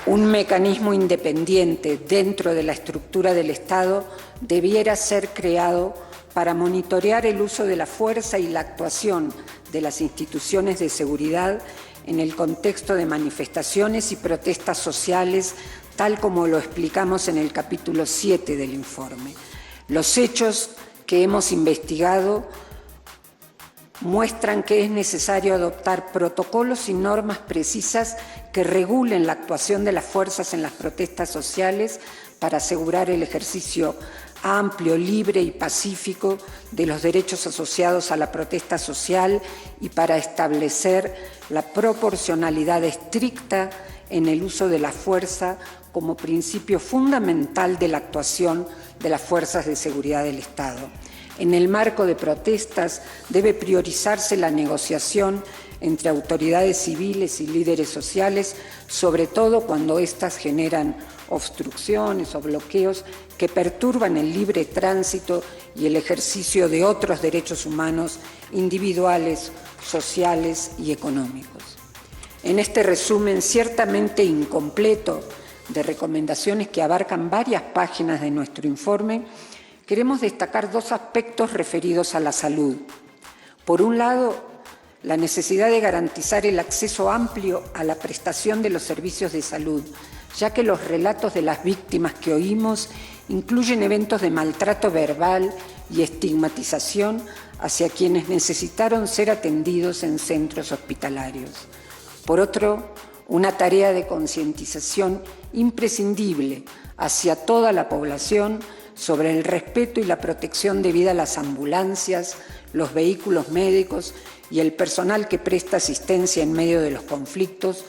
Un mecanismo independiente dentro de la estructura del Estado debiera ser creado para monitorear el uso de la fuerza y la actuación de las instituciones de seguridad en el contexto de manifestaciones y protestas sociales, tal como lo explicamos en el capítulo 7 del informe. Los hechos que hemos investigado muestran que es necesario adoptar protocolos y normas precisas que regulen la actuación de las fuerzas en las protestas sociales para asegurar el ejercicio amplio, libre y pacífico de los derechos asociados a la protesta social y para establecer la proporcionalidad estricta en el uso de la fuerza como principio fundamental de la actuación de las fuerzas de seguridad del Estado. En el marco de protestas debe priorizarse la negociación entre autoridades civiles y líderes sociales, sobre todo cuando éstas generan obstrucciones o bloqueos que perturban el libre tránsito y el ejercicio de otros derechos humanos individuales, sociales y económicos. En este resumen ciertamente incompleto de recomendaciones que abarcan varias páginas de nuestro informe, queremos destacar dos aspectos referidos a la salud. Por un lado, la necesidad de garantizar el acceso amplio a la prestación de los servicios de salud, ya que los relatos de las víctimas que oímos incluyen eventos de maltrato verbal y estigmatización hacia quienes necesitaron ser atendidos en centros hospitalarios. Por otro, una tarea de concientización imprescindible hacia toda la población sobre el respeto y la protección debida a las ambulancias, los vehículos médicos y el personal que presta asistencia en medio de los conflictos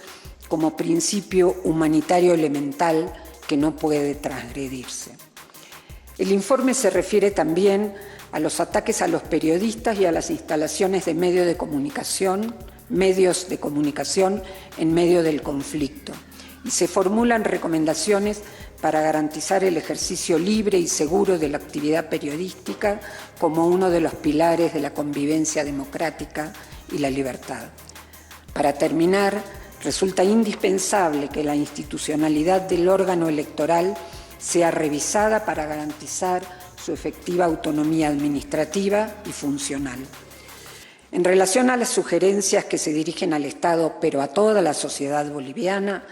como principio humanitario elemental que no puede transgredirse. El informe se refiere también a los ataques a los periodistas y a las instalaciones de medios de comunicación en medio del conflicto, y se formulan recomendaciones para garantizar el ejercicio libre y seguro de la actividad periodística como uno de los pilares de la convivencia democrática y la libertad. Para terminar, resulta indispensable que la institucionalidad del órgano electoral sea revisada para garantizar su efectiva autonomía administrativa y funcional. En relación a las sugerencias que se dirigen al Estado, pero a toda la sociedad boliviana,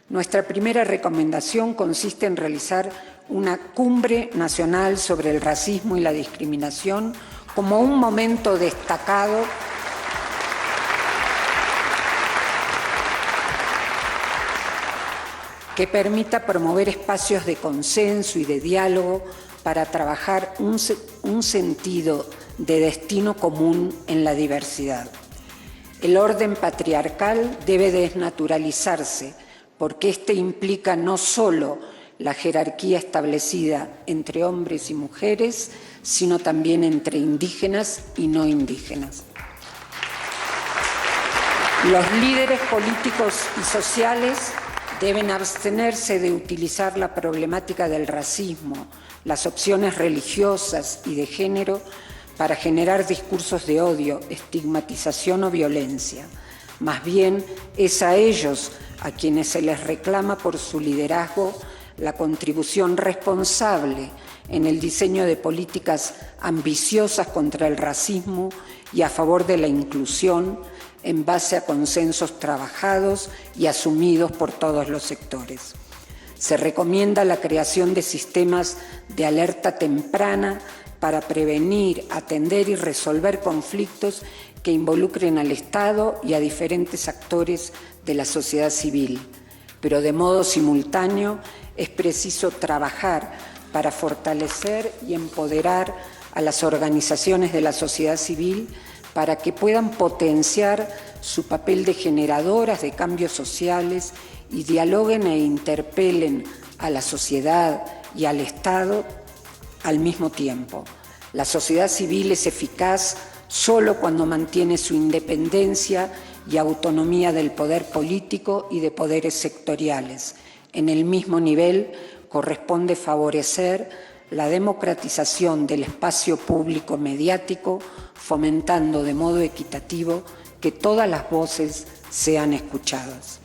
nuestra primera recomendación consiste en realizar una cumbre nacional sobre el racismo y la discriminación como un momento destacado que permita promover espacios de consenso y de diálogo para trabajar un sentido de destino común en la diversidad. El orden patriarcal debe desnaturalizarse porque este implica no solo la jerarquía establecida entre hombres y mujeres, sino también entre indígenas y no indígenas. Los líderes políticos y sociales deben abstenerse de utilizar la problemática del racismo, las opciones religiosas y de género para generar discursos de odio, estigmatización o violencia. Más bien, es a ellos a quienes se les reclama por su liderazgo la contribución responsable en el diseño de políticas ambiciosas contra el racismo y a favor de la inclusión en base a consensos trabajados y asumidos por todos los sectores. Se recomienda la creación de sistemas de alerta temprana para prevenir, atender y resolver conflictos que involucren al Estado y a diferentes actores de la sociedad civil. Pero de modo simultáneo es preciso trabajar para fortalecer y empoderar a las organizaciones de la sociedad civil para que puedan potenciar su papel de generadoras de cambios sociales y dialoguen e interpelen a la sociedad y al Estado al mismo tiempo. La sociedad civil es eficaz solo cuando mantiene su independencia y autonomía del poder político y de poderes sectoriales. En el mismo nivel corresponde favorecer la democratización del espacio público mediático, fomentando de modo equitativo que todas las voces sean escuchadas.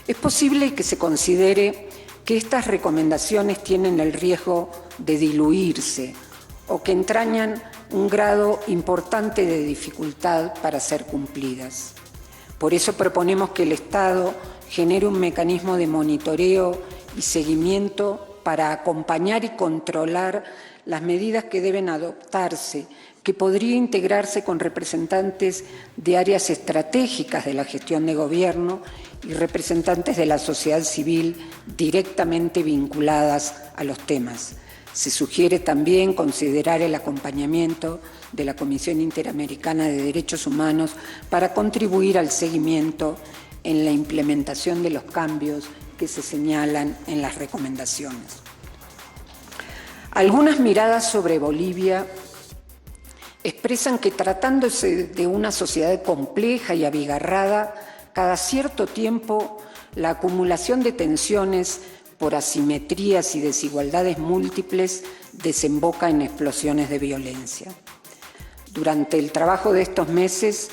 Es posible que se considere que estas recomendaciones tienen el riesgo de diluirse o que entrañan un grado importante de dificultad para ser cumplidas. Por eso proponemos que el Estado genere un mecanismo de monitoreo y seguimiento para acompañar y controlar las medidas que deben adoptarse, que podría integrarse con representantes de áreas estratégicas de la gestión de gobierno y representantes de la sociedad civil directamente vinculadas a los temas. Se sugiere también considerar el acompañamiento de la Comisión Interamericana de Derechos Humanos para contribuir al seguimiento en la implementación de los cambios que se señalan en las recomendaciones. Algunas miradas sobre Bolivia expresan que tratándose de una sociedad compleja y abigarrada, cada cierto tiempo la acumulación de tensiones por asimetrías y desigualdades múltiples desemboca en explosiones de violencia. Durante el trabajo de estos meses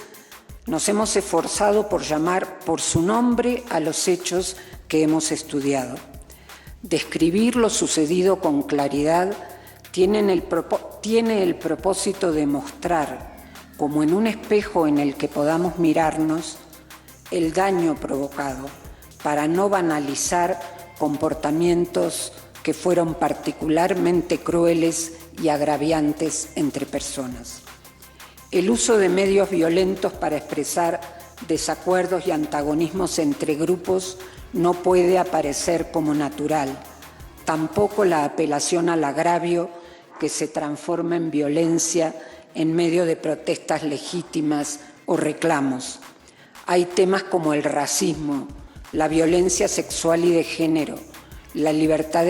nos hemos esforzado por llamar por su nombre a los hechos que hemos estudiado. Describir lo sucedido con claridad tiene el propósito de mostrar, como en un espejo en el que podamos mirarnos, el daño provocado, para no banalizar comportamientos que fueron particularmente crueles y agraviantes entre personas. El uso de medios violentos para expresar desacuerdos y antagonismos entre grupos no puede aparecer como natural, tampoco la apelación al agravio que se transforma en violencia en medio de protestas legítimas o reclamos. Hay temas como el racismo, la violencia sexual y de género, la libertad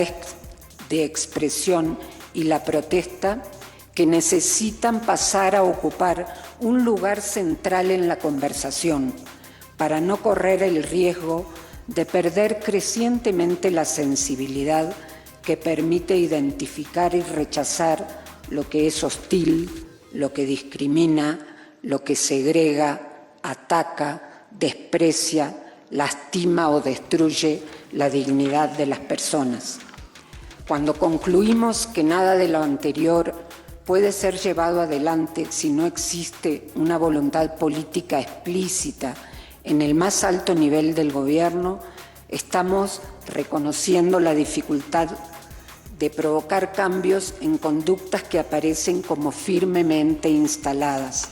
de expresión y la protesta que necesitan pasar a ocupar un lugar central en la conversación para no correr el riesgo de perder crecientemente la sensibilidad que permite identificar y rechazar lo que es hostil, lo que discrimina, lo que segrega, ataca, desprecia, lastima o destruye la dignidad de las personas. Cuando concluimos que nada de lo anterior puede ser llevado adelante si no existe una voluntad política explícita en el más alto nivel del gobierno, estamos reconociendo la dificultad de provocar cambios en conductas que aparecen como firmemente instaladas,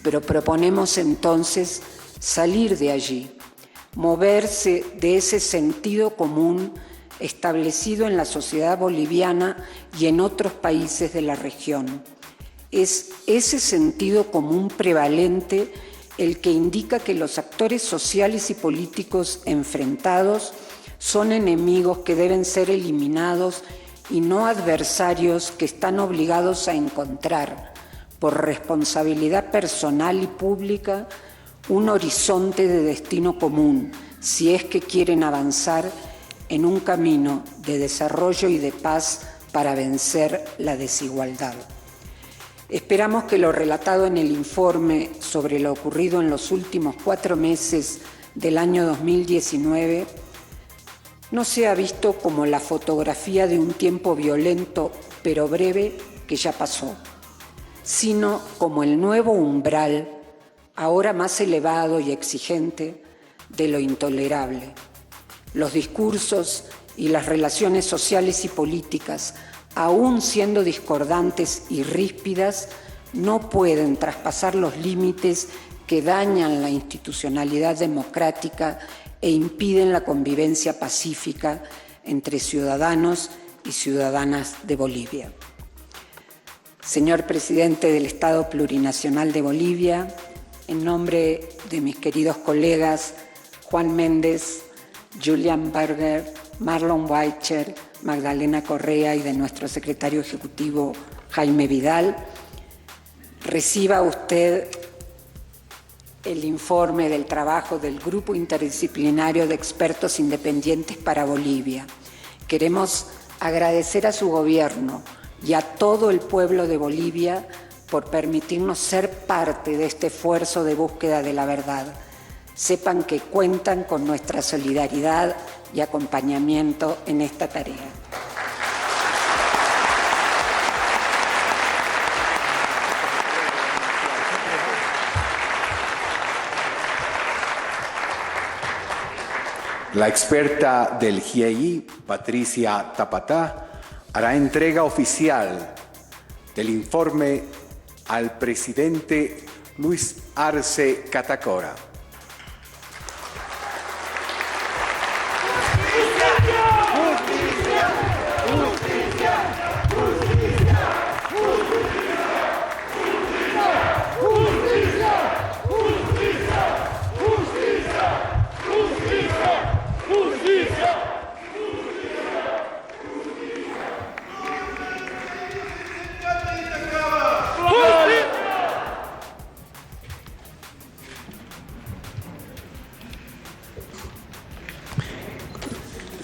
pero proponemos entonces salir de allí, moverse de ese sentido común establecido en la sociedad boliviana y en otros países de la región. Es ese sentido común prevalente el que indica que los actores sociales y políticos enfrentados son enemigos que deben ser eliminados y no adversarios que están obligados a encontrar, por responsabilidad personal y pública, un horizonte de destino común, si es que quieren avanzar en un camino de desarrollo y de paz para vencer la desigualdad. Esperamos que lo relatado en el informe sobre lo ocurrido en los últimos 4 meses del año 2019 no sea visto como la fotografía de un tiempo violento pero breve que ya pasó, sino como el nuevo umbral, ahora más elevado y exigente, de lo intolerable. Los discursos y las relaciones sociales y políticas, aún siendo discordantes y ríspidas, no pueden traspasar los límites que dañan la institucionalidad democrática e impiden la convivencia pacífica entre ciudadanos y ciudadanas de Bolivia. Señor Presidente del Estado Plurinacional de Bolivia, en nombre de mis queridos colegas Juan Méndez, Julian Berger, Marlon Weicher, Magdalena Correa y de nuestro secretario ejecutivo Jaime Vidal, reciba usted el informe del trabajo del Grupo Interdisciplinario de Expertos Independientes para Bolivia. Queremos agradecer a su gobierno y a todo el pueblo de Bolivia por permitirnos ser parte de este esfuerzo de búsqueda de la verdad. Sepan que cuentan con nuestra solidaridad y acompañamiento en esta tarea. La experta del GIEI, Patricia Tapatá, hará entrega oficial del informe al presidente Luis Arce Catacora.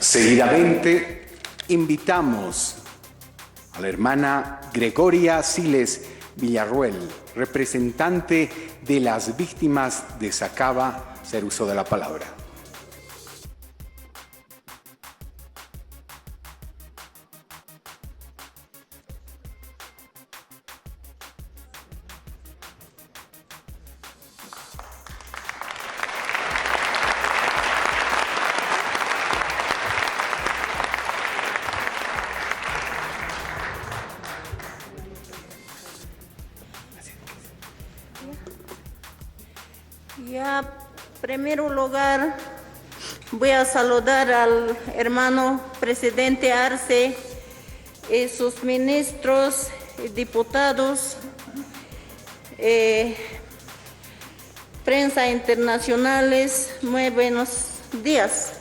Seguidamente, invitamos a la hermana Gregoria Siles Villarruel, representante de las víctimas de Sacaba, hacer uso de la palabra. Ya, en primer lugar, voy a saludar al hermano presidente Arce y sus ministros y diputados, prensa internacionales, muy buenos días.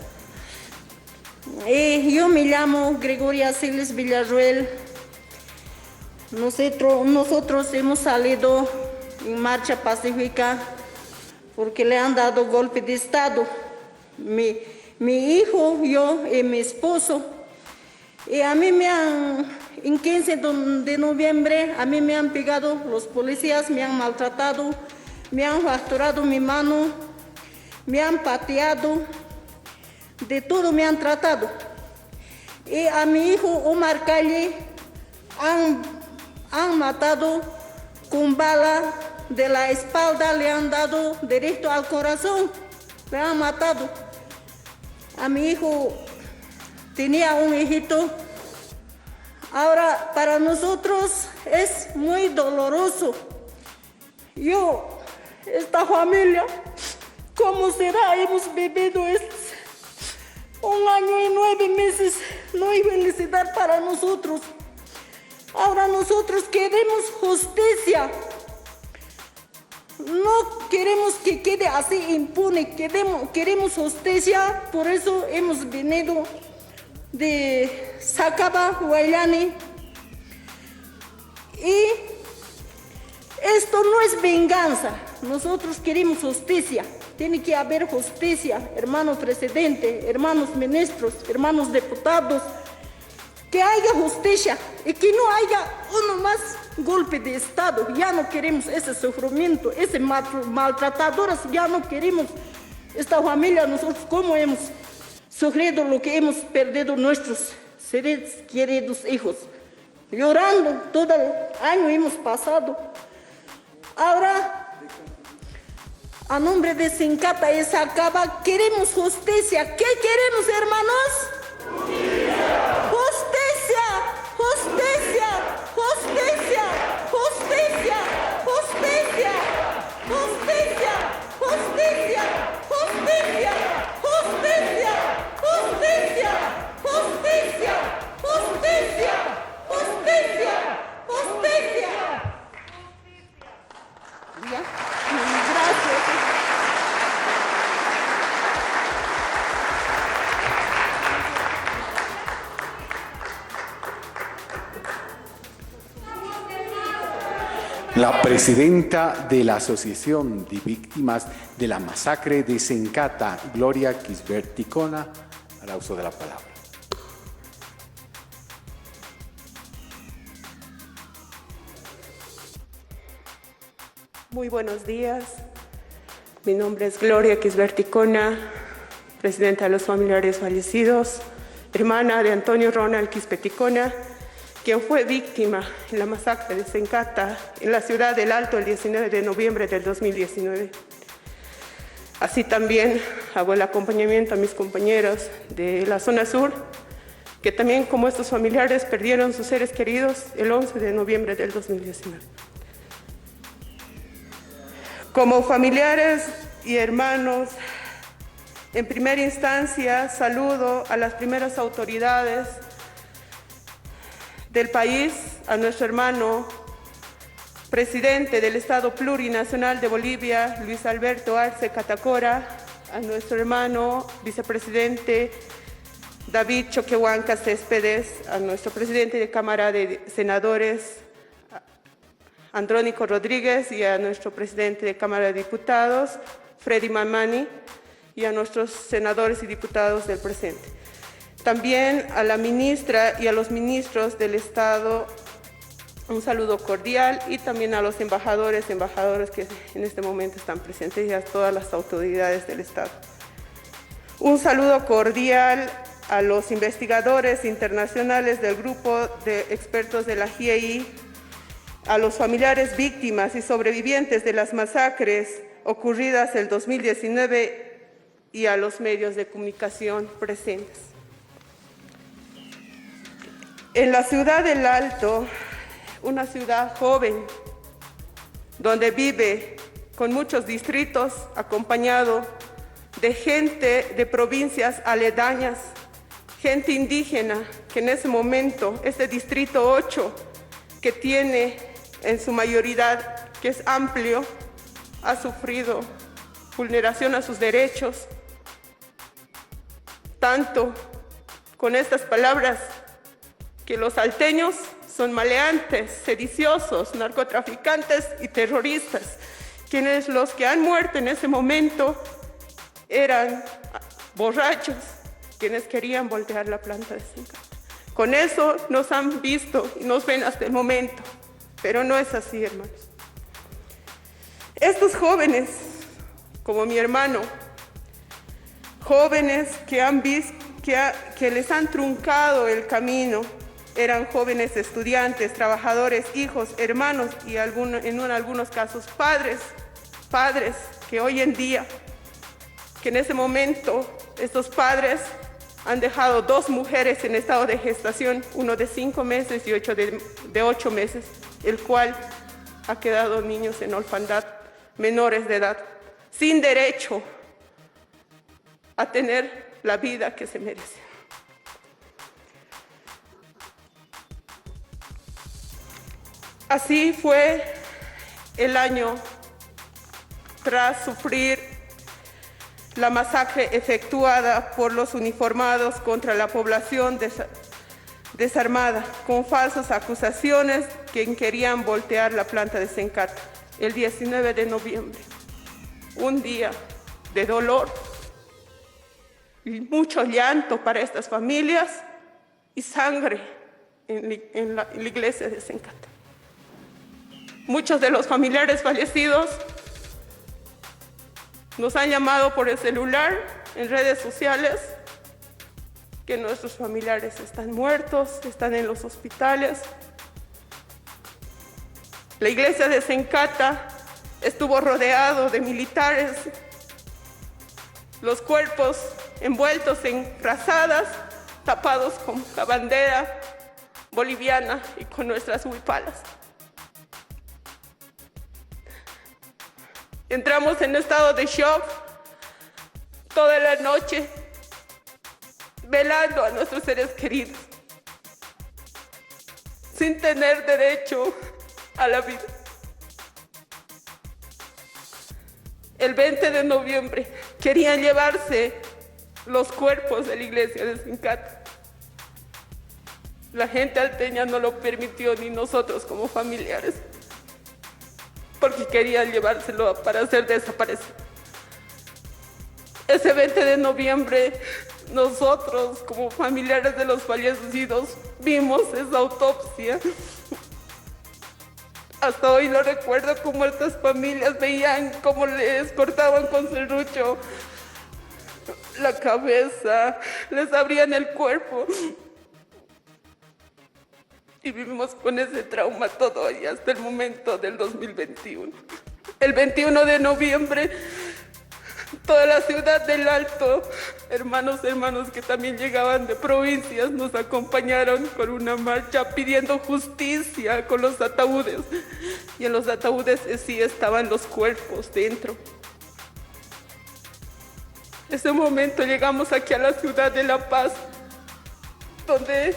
Yo me llamo Gregoria Siles Villarruel. Nosotros hemos salido en marcha pacífica porque le han dado golpe de Estado. Mi hijo, yo y mi esposo. Y a mí en 15 de noviembre, a mí me han pegado los policías, me han maltratado, me han fracturado mi mano, me han pateado, de todo me han tratado. Y a mi hijo Omar Calle han matado con bala de la espalda, le han dado directo al corazón, le han matado. A mi hijo tenía un hijito. Ahora, para nosotros es muy doloroso. Esta familia, ¿cómo será? Hemos vivido 1 año y 9 meses, no hay felicidad para nosotros. Ahora nosotros queremos justicia. No queremos que quede así impune, queremos justicia, por eso hemos venido de Sacaba, Guayani. Y esto no es venganza, nosotros queremos justicia, tiene que haber justicia, hermano presidente, hermanos ministros, hermanos diputados, que haya justicia y que no haya uno más golpe de Estado. Ya no queremos ese sufrimiento, ese maltratadores, ya no queremos esta familia. Nosotros como hemos sufriendo lo que hemos perdido nuestros seres queridos hijos. Llorando, todo el año hemos pasado. Ahora, a nombre de Sencata y Sacaba, queremos justicia. ¿Qué queremos, hermanos? Justicia, justicia, justicia, justicia, justicia, justicia, justicia, justicia, justicia, justicia, justicia, justicia, justicia, justicia. ¿Ya? Gracias. La presidenta de la Asociación de Víctimas de la Masacre de Sencata, Gloria Quisbert-Ticona, hará uso de la palabra. Muy buenos días. Mi nombre es Gloria Quisbert-Ticona, presidenta de los familiares fallecidos, hermana de Antonio Ronald Quisbert-Ticona, quien fue víctima en la masacre de Sencata en la ciudad del Alto el 19 de noviembre del 2019. Así también hago el acompañamiento a mis compañeros de la zona sur, que también como estos familiares perdieron sus seres queridos el 11 de noviembre del 2019. Como familiares y hermanos, en primera instancia saludo a las primeras autoridades del país, a nuestro hermano presidente del Estado Plurinacional de Bolivia, Luis Alberto Arce Catacora, a nuestro hermano vicepresidente David Choquehuanca Céspedes, a nuestro presidente de Cámara de Senadores, Andrónico Rodríguez, y a nuestro presidente de Cámara de Diputados, Freddy Mamani, y a nuestros senadores y diputados del presente. También a la ministra y a los ministros del Estado, un saludo cordial, y también a los embajadoras que en este momento están presentes, y a todas las autoridades del Estado. Un saludo cordial a los investigadores internacionales del grupo de expertos de la GIEI, a los familiares víctimas y sobrevivientes de las masacres ocurridas el 2019 y a los medios de comunicación presentes. En la ciudad del Alto, una ciudad joven, donde vive con muchos distritos, acompañado de gente de provincias aledañas, gente indígena, que en ese momento, este distrito 8, que tiene en su mayoría, que es amplio, ha sufrido vulneración a sus derechos, tanto con estas palabras, que los salteños son maleantes, sediciosos, narcotraficantes y terroristas, quienes los que han muerto en ese momento eran borrachos, quienes querían voltear la planta de Sencata. Con eso nos han visto y nos ven hasta el momento, pero no es así, hermanos. Estos jóvenes, como mi hermano, jóvenes que han visto, que les han truncado el camino, eran jóvenes estudiantes, trabajadores, hijos, hermanos y en algunos casos padres que hoy en día, que en ese momento estos padres han dejado 2 mujeres en estado de gestación, uno de 5 meses y otro de 8 meses, el cual ha quedado niños en orfandad, menores de edad, sin derecho a tener la vida que se merecen. Así fue el año tras sufrir la masacre efectuada por los uniformados contra la población desarmada, con falsas acusaciones que querían voltear la planta de Sencata. El 19 de noviembre, un día de dolor y mucho llanto para estas familias y sangre en la iglesia de Sencata. Muchos de los familiares fallecidos nos han llamado por el celular, en redes sociales, que nuestros familiares están muertos, están en los hospitales. La iglesia de Sencata estuvo rodeado de militares, los cuerpos envueltos en frazadas, tapados con la bandera boliviana y con nuestras huipalas. Entramos en estado de shock toda la noche, velando a nuestros seres queridos, sin tener derecho a la vida. El 20 de noviembre querían llevarse los cuerpos de la iglesia de Sencata. La gente alteña no lo permitió, ni nosotros como familiares, porque querían llevárselo para hacer desaparecer. Ese 20 de noviembre, nosotros como familiares de los fallecidos vimos esa autopsia. Hasta hoy no recuerdo cómo estas familias veían cómo les cortaban con serrucho la cabeza, les abrían el cuerpo. Y vivimos con ese trauma todo y hasta el momento del 2021. El 21 de noviembre, toda la ciudad del Alto, hermanos que también llegaban de provincias, nos acompañaron con una marcha pidiendo justicia con los ataúdes. Y en los ataúdes sí estaban los cuerpos dentro. Ese momento llegamos aquí a la ciudad de La Paz, donde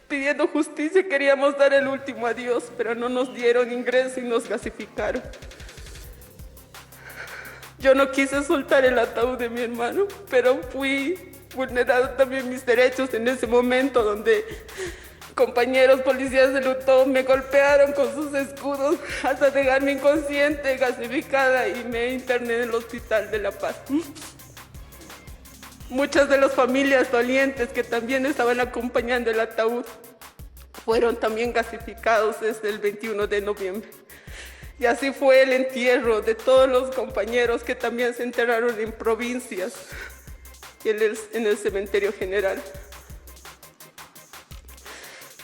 pidiendo justicia queríamos dar el último adiós, pero no nos dieron ingreso y nos gasificaron. Yo no quise soltar el ataúd de mi hermano, pero fui vulnerado también mis derechos en ese momento donde compañeros policías de Lutó me golpearon con sus escudos hasta dejarme inconsciente, gasificada, y me interné en el hospital de La Paz. Muchas de las familias dolientes que también estaban acompañando el ataúd fueron también gasificados desde el 21 de noviembre. Y así fue el entierro de todos los compañeros que también se enterraron en provincias y en el cementerio general.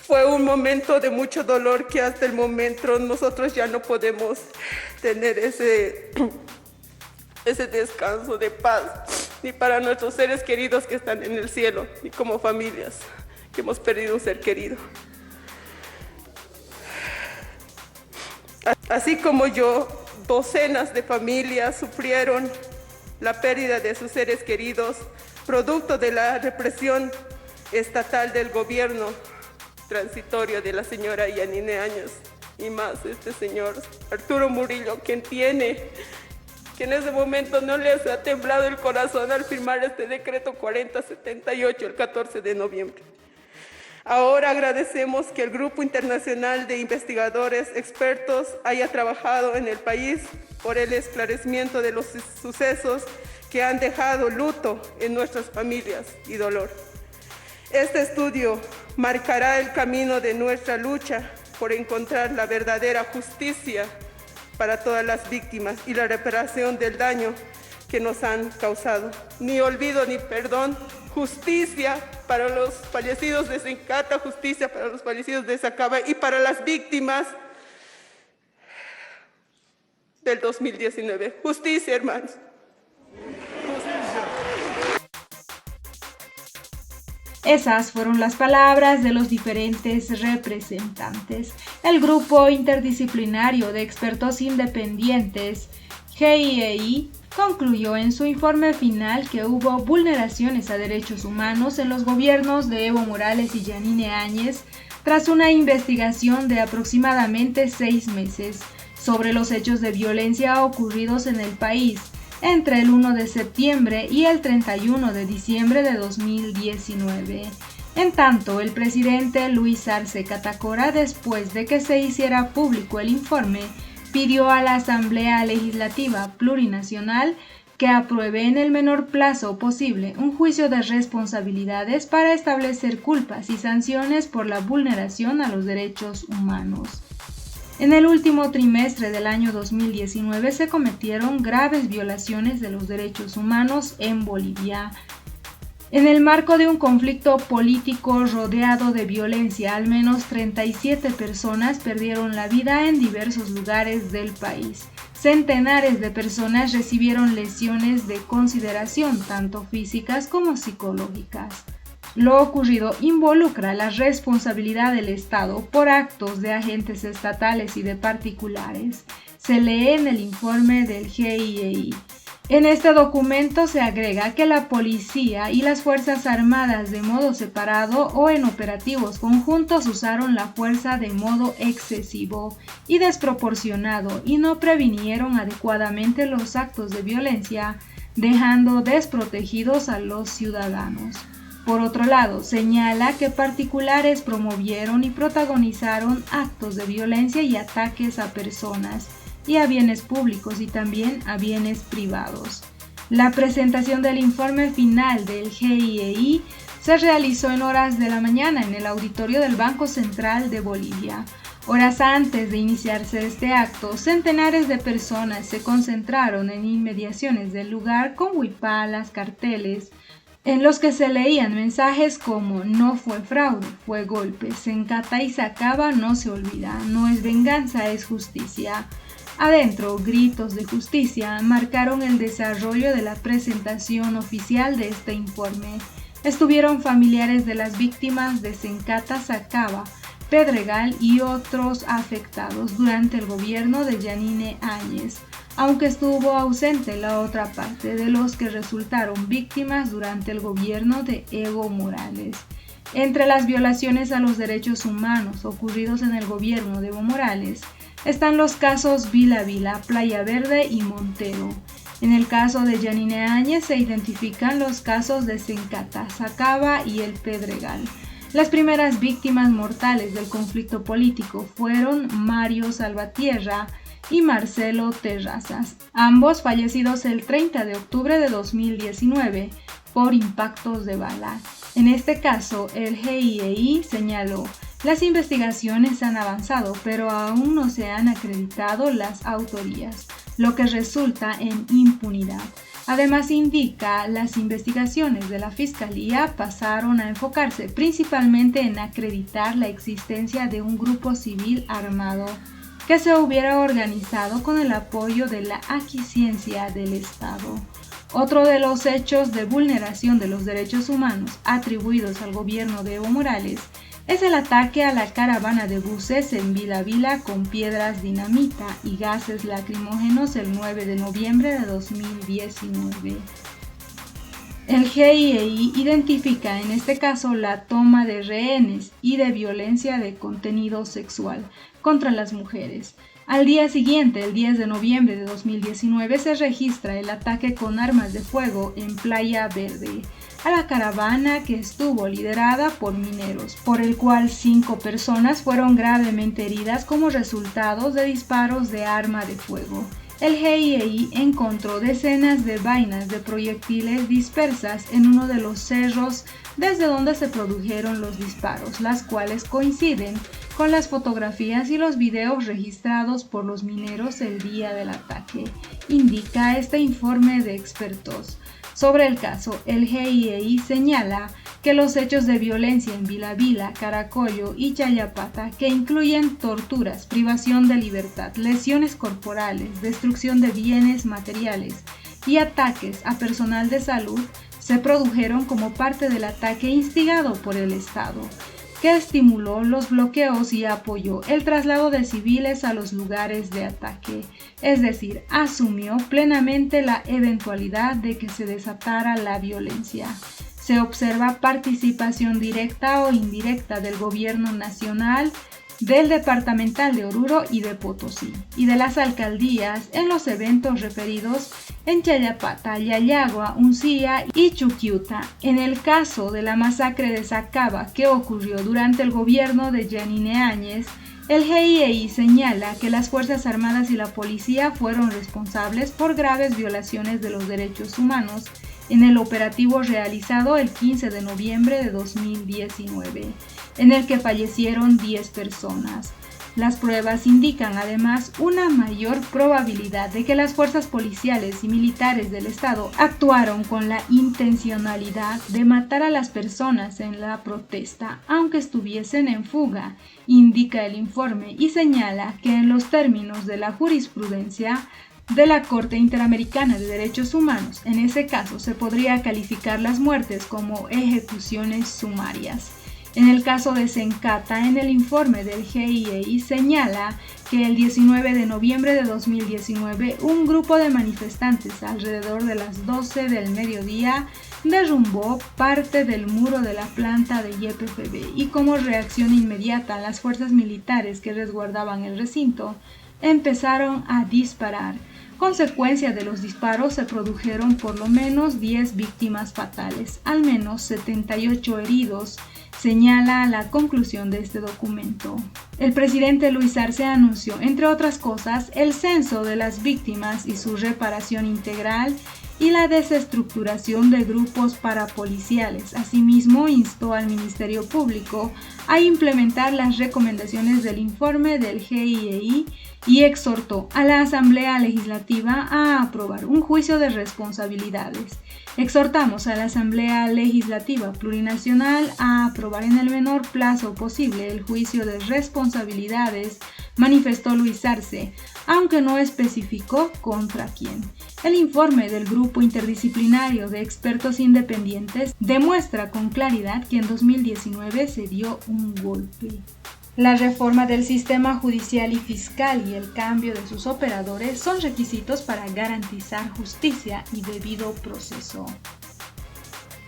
Fue un momento de mucho dolor que hasta el momento nosotros ya no podemos tener ese descanso de paz, ni para nuestros seres queridos que están en el cielo, ni como familias que hemos perdido un ser querido. Así como yo, docenas de familias sufrieron la pérdida de sus seres queridos, producto de la represión estatal del gobierno transitorio de la señora Yanine Áñez, y más este señor Arturo Murillo, que en ese momento no les ha temblado el corazón al firmar este decreto 4078 el 14 de noviembre. Ahora agradecemos que el Grupo Internacional de Investigadores Expertos haya trabajado en el país por el esclarecimiento de los sucesos que han dejado luto en nuestras familias y dolor. Este estudio marcará el camino de nuestra lucha por encontrar la verdadera justicia para todas las víctimas y la reparación del daño que nos han causado. Ni olvido ni perdón, justicia para los fallecidos de Sencata, justicia para los fallecidos de Sacaba y para las víctimas del 2019. Justicia, hermanos. Esas fueron las palabras de los diferentes representantes. El Grupo Interdisciplinario de Expertos Independientes, GIEI, concluyó en su informe final que hubo vulneraciones a derechos humanos en los gobiernos de Evo Morales y Yanine Áñez tras una investigación de aproximadamente 6 meses sobre los hechos de violencia ocurridos en el país entre el 1 de septiembre y el 31 de diciembre de 2019. En tanto, el presidente Luis Arce Catacora, después de que se hiciera público el informe, pidió a la Asamblea Legislativa Plurinacional que apruebe en el menor plazo posible un juicio de responsabilidades para establecer culpas y sanciones por la vulneración a los derechos humanos. En el último trimestre del año 2019 se cometieron graves violaciones de los derechos humanos en Bolivia. En el marco de un conflicto político rodeado de violencia, al menos 37 personas perdieron la vida en diversos lugares del país. Centenares de personas recibieron lesiones de consideración, tanto físicas como psicológicas. Lo ocurrido involucra la responsabilidad del Estado por actos de agentes estatales y de particulares. Se lee en el informe del GIEI. En este documento se agrega que la policía y las Fuerzas Armadas de modo separado o en operativos conjuntos usaron la fuerza de modo excesivo y desproporcionado y no previnieron adecuadamente los actos de violencia, dejando desprotegidos a los ciudadanos. Por otro lado, señala que particulares promovieron y protagonizaron actos de violencia y ataques a personas y a bienes públicos y también a bienes privados. La presentación del informe final del GIEI se realizó en horas de la mañana en el auditorio del Banco Central de Bolivia. Horas antes de iniciarse este acto, centenares de personas se concentraron en inmediaciones del lugar con huipalas, carteles, en los que se leían mensajes como "no fue fraude, fue golpe, Sencata y Sacaba no se olvida, no es venganza, es justicia". Adentro, gritos de justicia marcaron el desarrollo de la presentación oficial de este informe. Estuvieron familiares de las víctimas de Sencata, Sacaba, Pedregal y otros afectados durante el gobierno de Yanine Áñez, aunque estuvo ausente la otra parte de los que resultaron víctimas durante el gobierno de Evo Morales. Entre las violaciones a los derechos humanos ocurridos en el gobierno de Evo Morales están los casos Vila Vila, Playa Verde y Montero. En el caso de Yanine Áñez se identifican los casos de Sencata, Sacaba y el Pedregal. Las primeras víctimas mortales del conflicto político fueron Mario Salvatierra y Marcelo Terrazas, ambos fallecidos el 30 de octubre de 2019 por impactos de bala. En este caso, el GIEI señaló: las investigaciones han avanzado, pero aún no se han acreditado las autorías, lo que resulta en impunidad. Además indica, las investigaciones de la Fiscalía pasaron a enfocarse principalmente en acreditar la existencia de un grupo civil armado que se hubiera organizado con el apoyo de la aquiescencia del Estado. Otro de los hechos de vulneración de los derechos humanos atribuidos al gobierno de Evo Morales es el ataque a la caravana de buses en Vila Vila con piedras dinamita y gases lacrimógenos el 9 de noviembre de 2019. El GIEI identifica en este caso la toma de rehenes y de violencia de contenido sexual contra las mujeres. Al día siguiente, el 10 de noviembre de 2019, se registra el ataque con armas de fuego en Playa Verde a la caravana que estuvo liderada por mineros, por el cual 5 personas fueron gravemente heridas como resultado de disparos de arma de fuego. El GIEI encontró decenas de vainas de proyectiles dispersas en uno de los cerros desde donde se produjeron los disparos, las cuales coinciden con las fotografías y los videos registrados por los mineros el día del ataque, indica este informe de expertos. Sobre el caso, el GIEI señala que los hechos de violencia en Vila Vila, Caracollo y Chayapata, que incluyen torturas, privación de libertad, lesiones corporales, destrucción de bienes materiales y ataques a personal de salud, se produjeron como parte del ataque instigado por el Estado, que estimuló los bloqueos y apoyó el traslado de civiles a los lugares de ataque, es decir, asumió plenamente la eventualidad de que se desatara la violencia. Se observa participación directa o indirecta del gobierno nacional, del departamental de Oruro y de Potosí, y de las alcaldías en los eventos referidos en Chayapata, Yayagua, Uncía y Chuquiuta. En el caso de la masacre de Sacaba, que ocurrió durante el gobierno de Yanine Áñez, el GIEI señala que las Fuerzas Armadas y la policía fueron responsables por graves violaciones de los derechos humanos en el operativo realizado el 15 de noviembre de 2019, en el que fallecieron 10 personas. Las pruebas indican además una mayor probabilidad de que las fuerzas policiales y militares del Estado actuaron con la intencionalidad de matar a las personas en la protesta, aunque estuviesen en fuga, indica el informe, y señala que en los términos de la jurisprudencia de la Corte Interamericana de Derechos Humanos, en ese caso se podría calificar las muertes como ejecuciones sumarias. En el caso de Sencata, en el informe del GIEI señala que el 19 de noviembre de 2019 un grupo de manifestantes alrededor de las 12 del mediodía derrumbó parte del muro de la planta de YPFB y como reacción inmediata las fuerzas militares que resguardaban el recinto empezaron a disparar. Consecuencia de los disparos se produjeron por lo menos 10 víctimas fatales, al menos 78 heridos, señala la conclusión de este documento. El presidente Luis Arce anunció, entre otras cosas, el censo de las víctimas y su reparación integral y la desestructuración de grupos parapoliciales. Asimismo, instó al Ministerio Público a implementar las recomendaciones del informe del GIEI y exhortó a la Asamblea Legislativa a aprobar un juicio de responsabilidades. Exhortamos a la Asamblea Legislativa Plurinacional a aprobar en el menor plazo posible el juicio de responsabilidades, manifestó Luis Arce, aunque no especificó contra quién. El informe del Grupo Interdisciplinario de Expertos Independientes demuestra con claridad que en 2019 se dio un golpe. La reforma del sistema judicial y fiscal y el cambio de sus operadores son requisitos para garantizar justicia y debido proceso.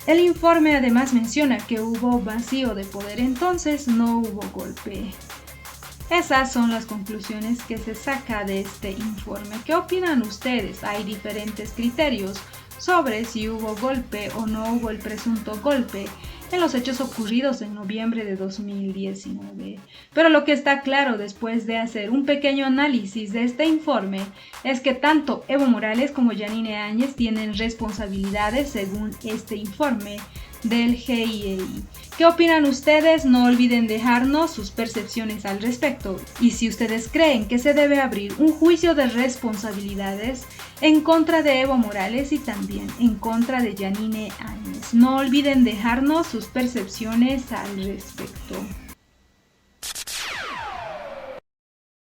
El informe además menciona que hubo vacío de poder, entonces no hubo golpe. Esas son las conclusiones que se saca de este informe. ¿Qué opinan ustedes? Hay diferentes criterios sobre si hubo golpe o no hubo el presunto golpe en los hechos ocurridos en noviembre de 2019. Pero lo que está claro después de hacer un pequeño análisis de este informe es que tanto Evo Morales como Yanine Áñez tienen responsabilidades según este informe del GIEI. ¿Qué opinan ustedes? No olviden dejarnos sus percepciones al respecto. Y si ustedes creen que se debe abrir un juicio de responsabilidades en contra de Evo Morales y también en contra de Yanine Áñez, no olviden dejarnos sus percepciones al respecto.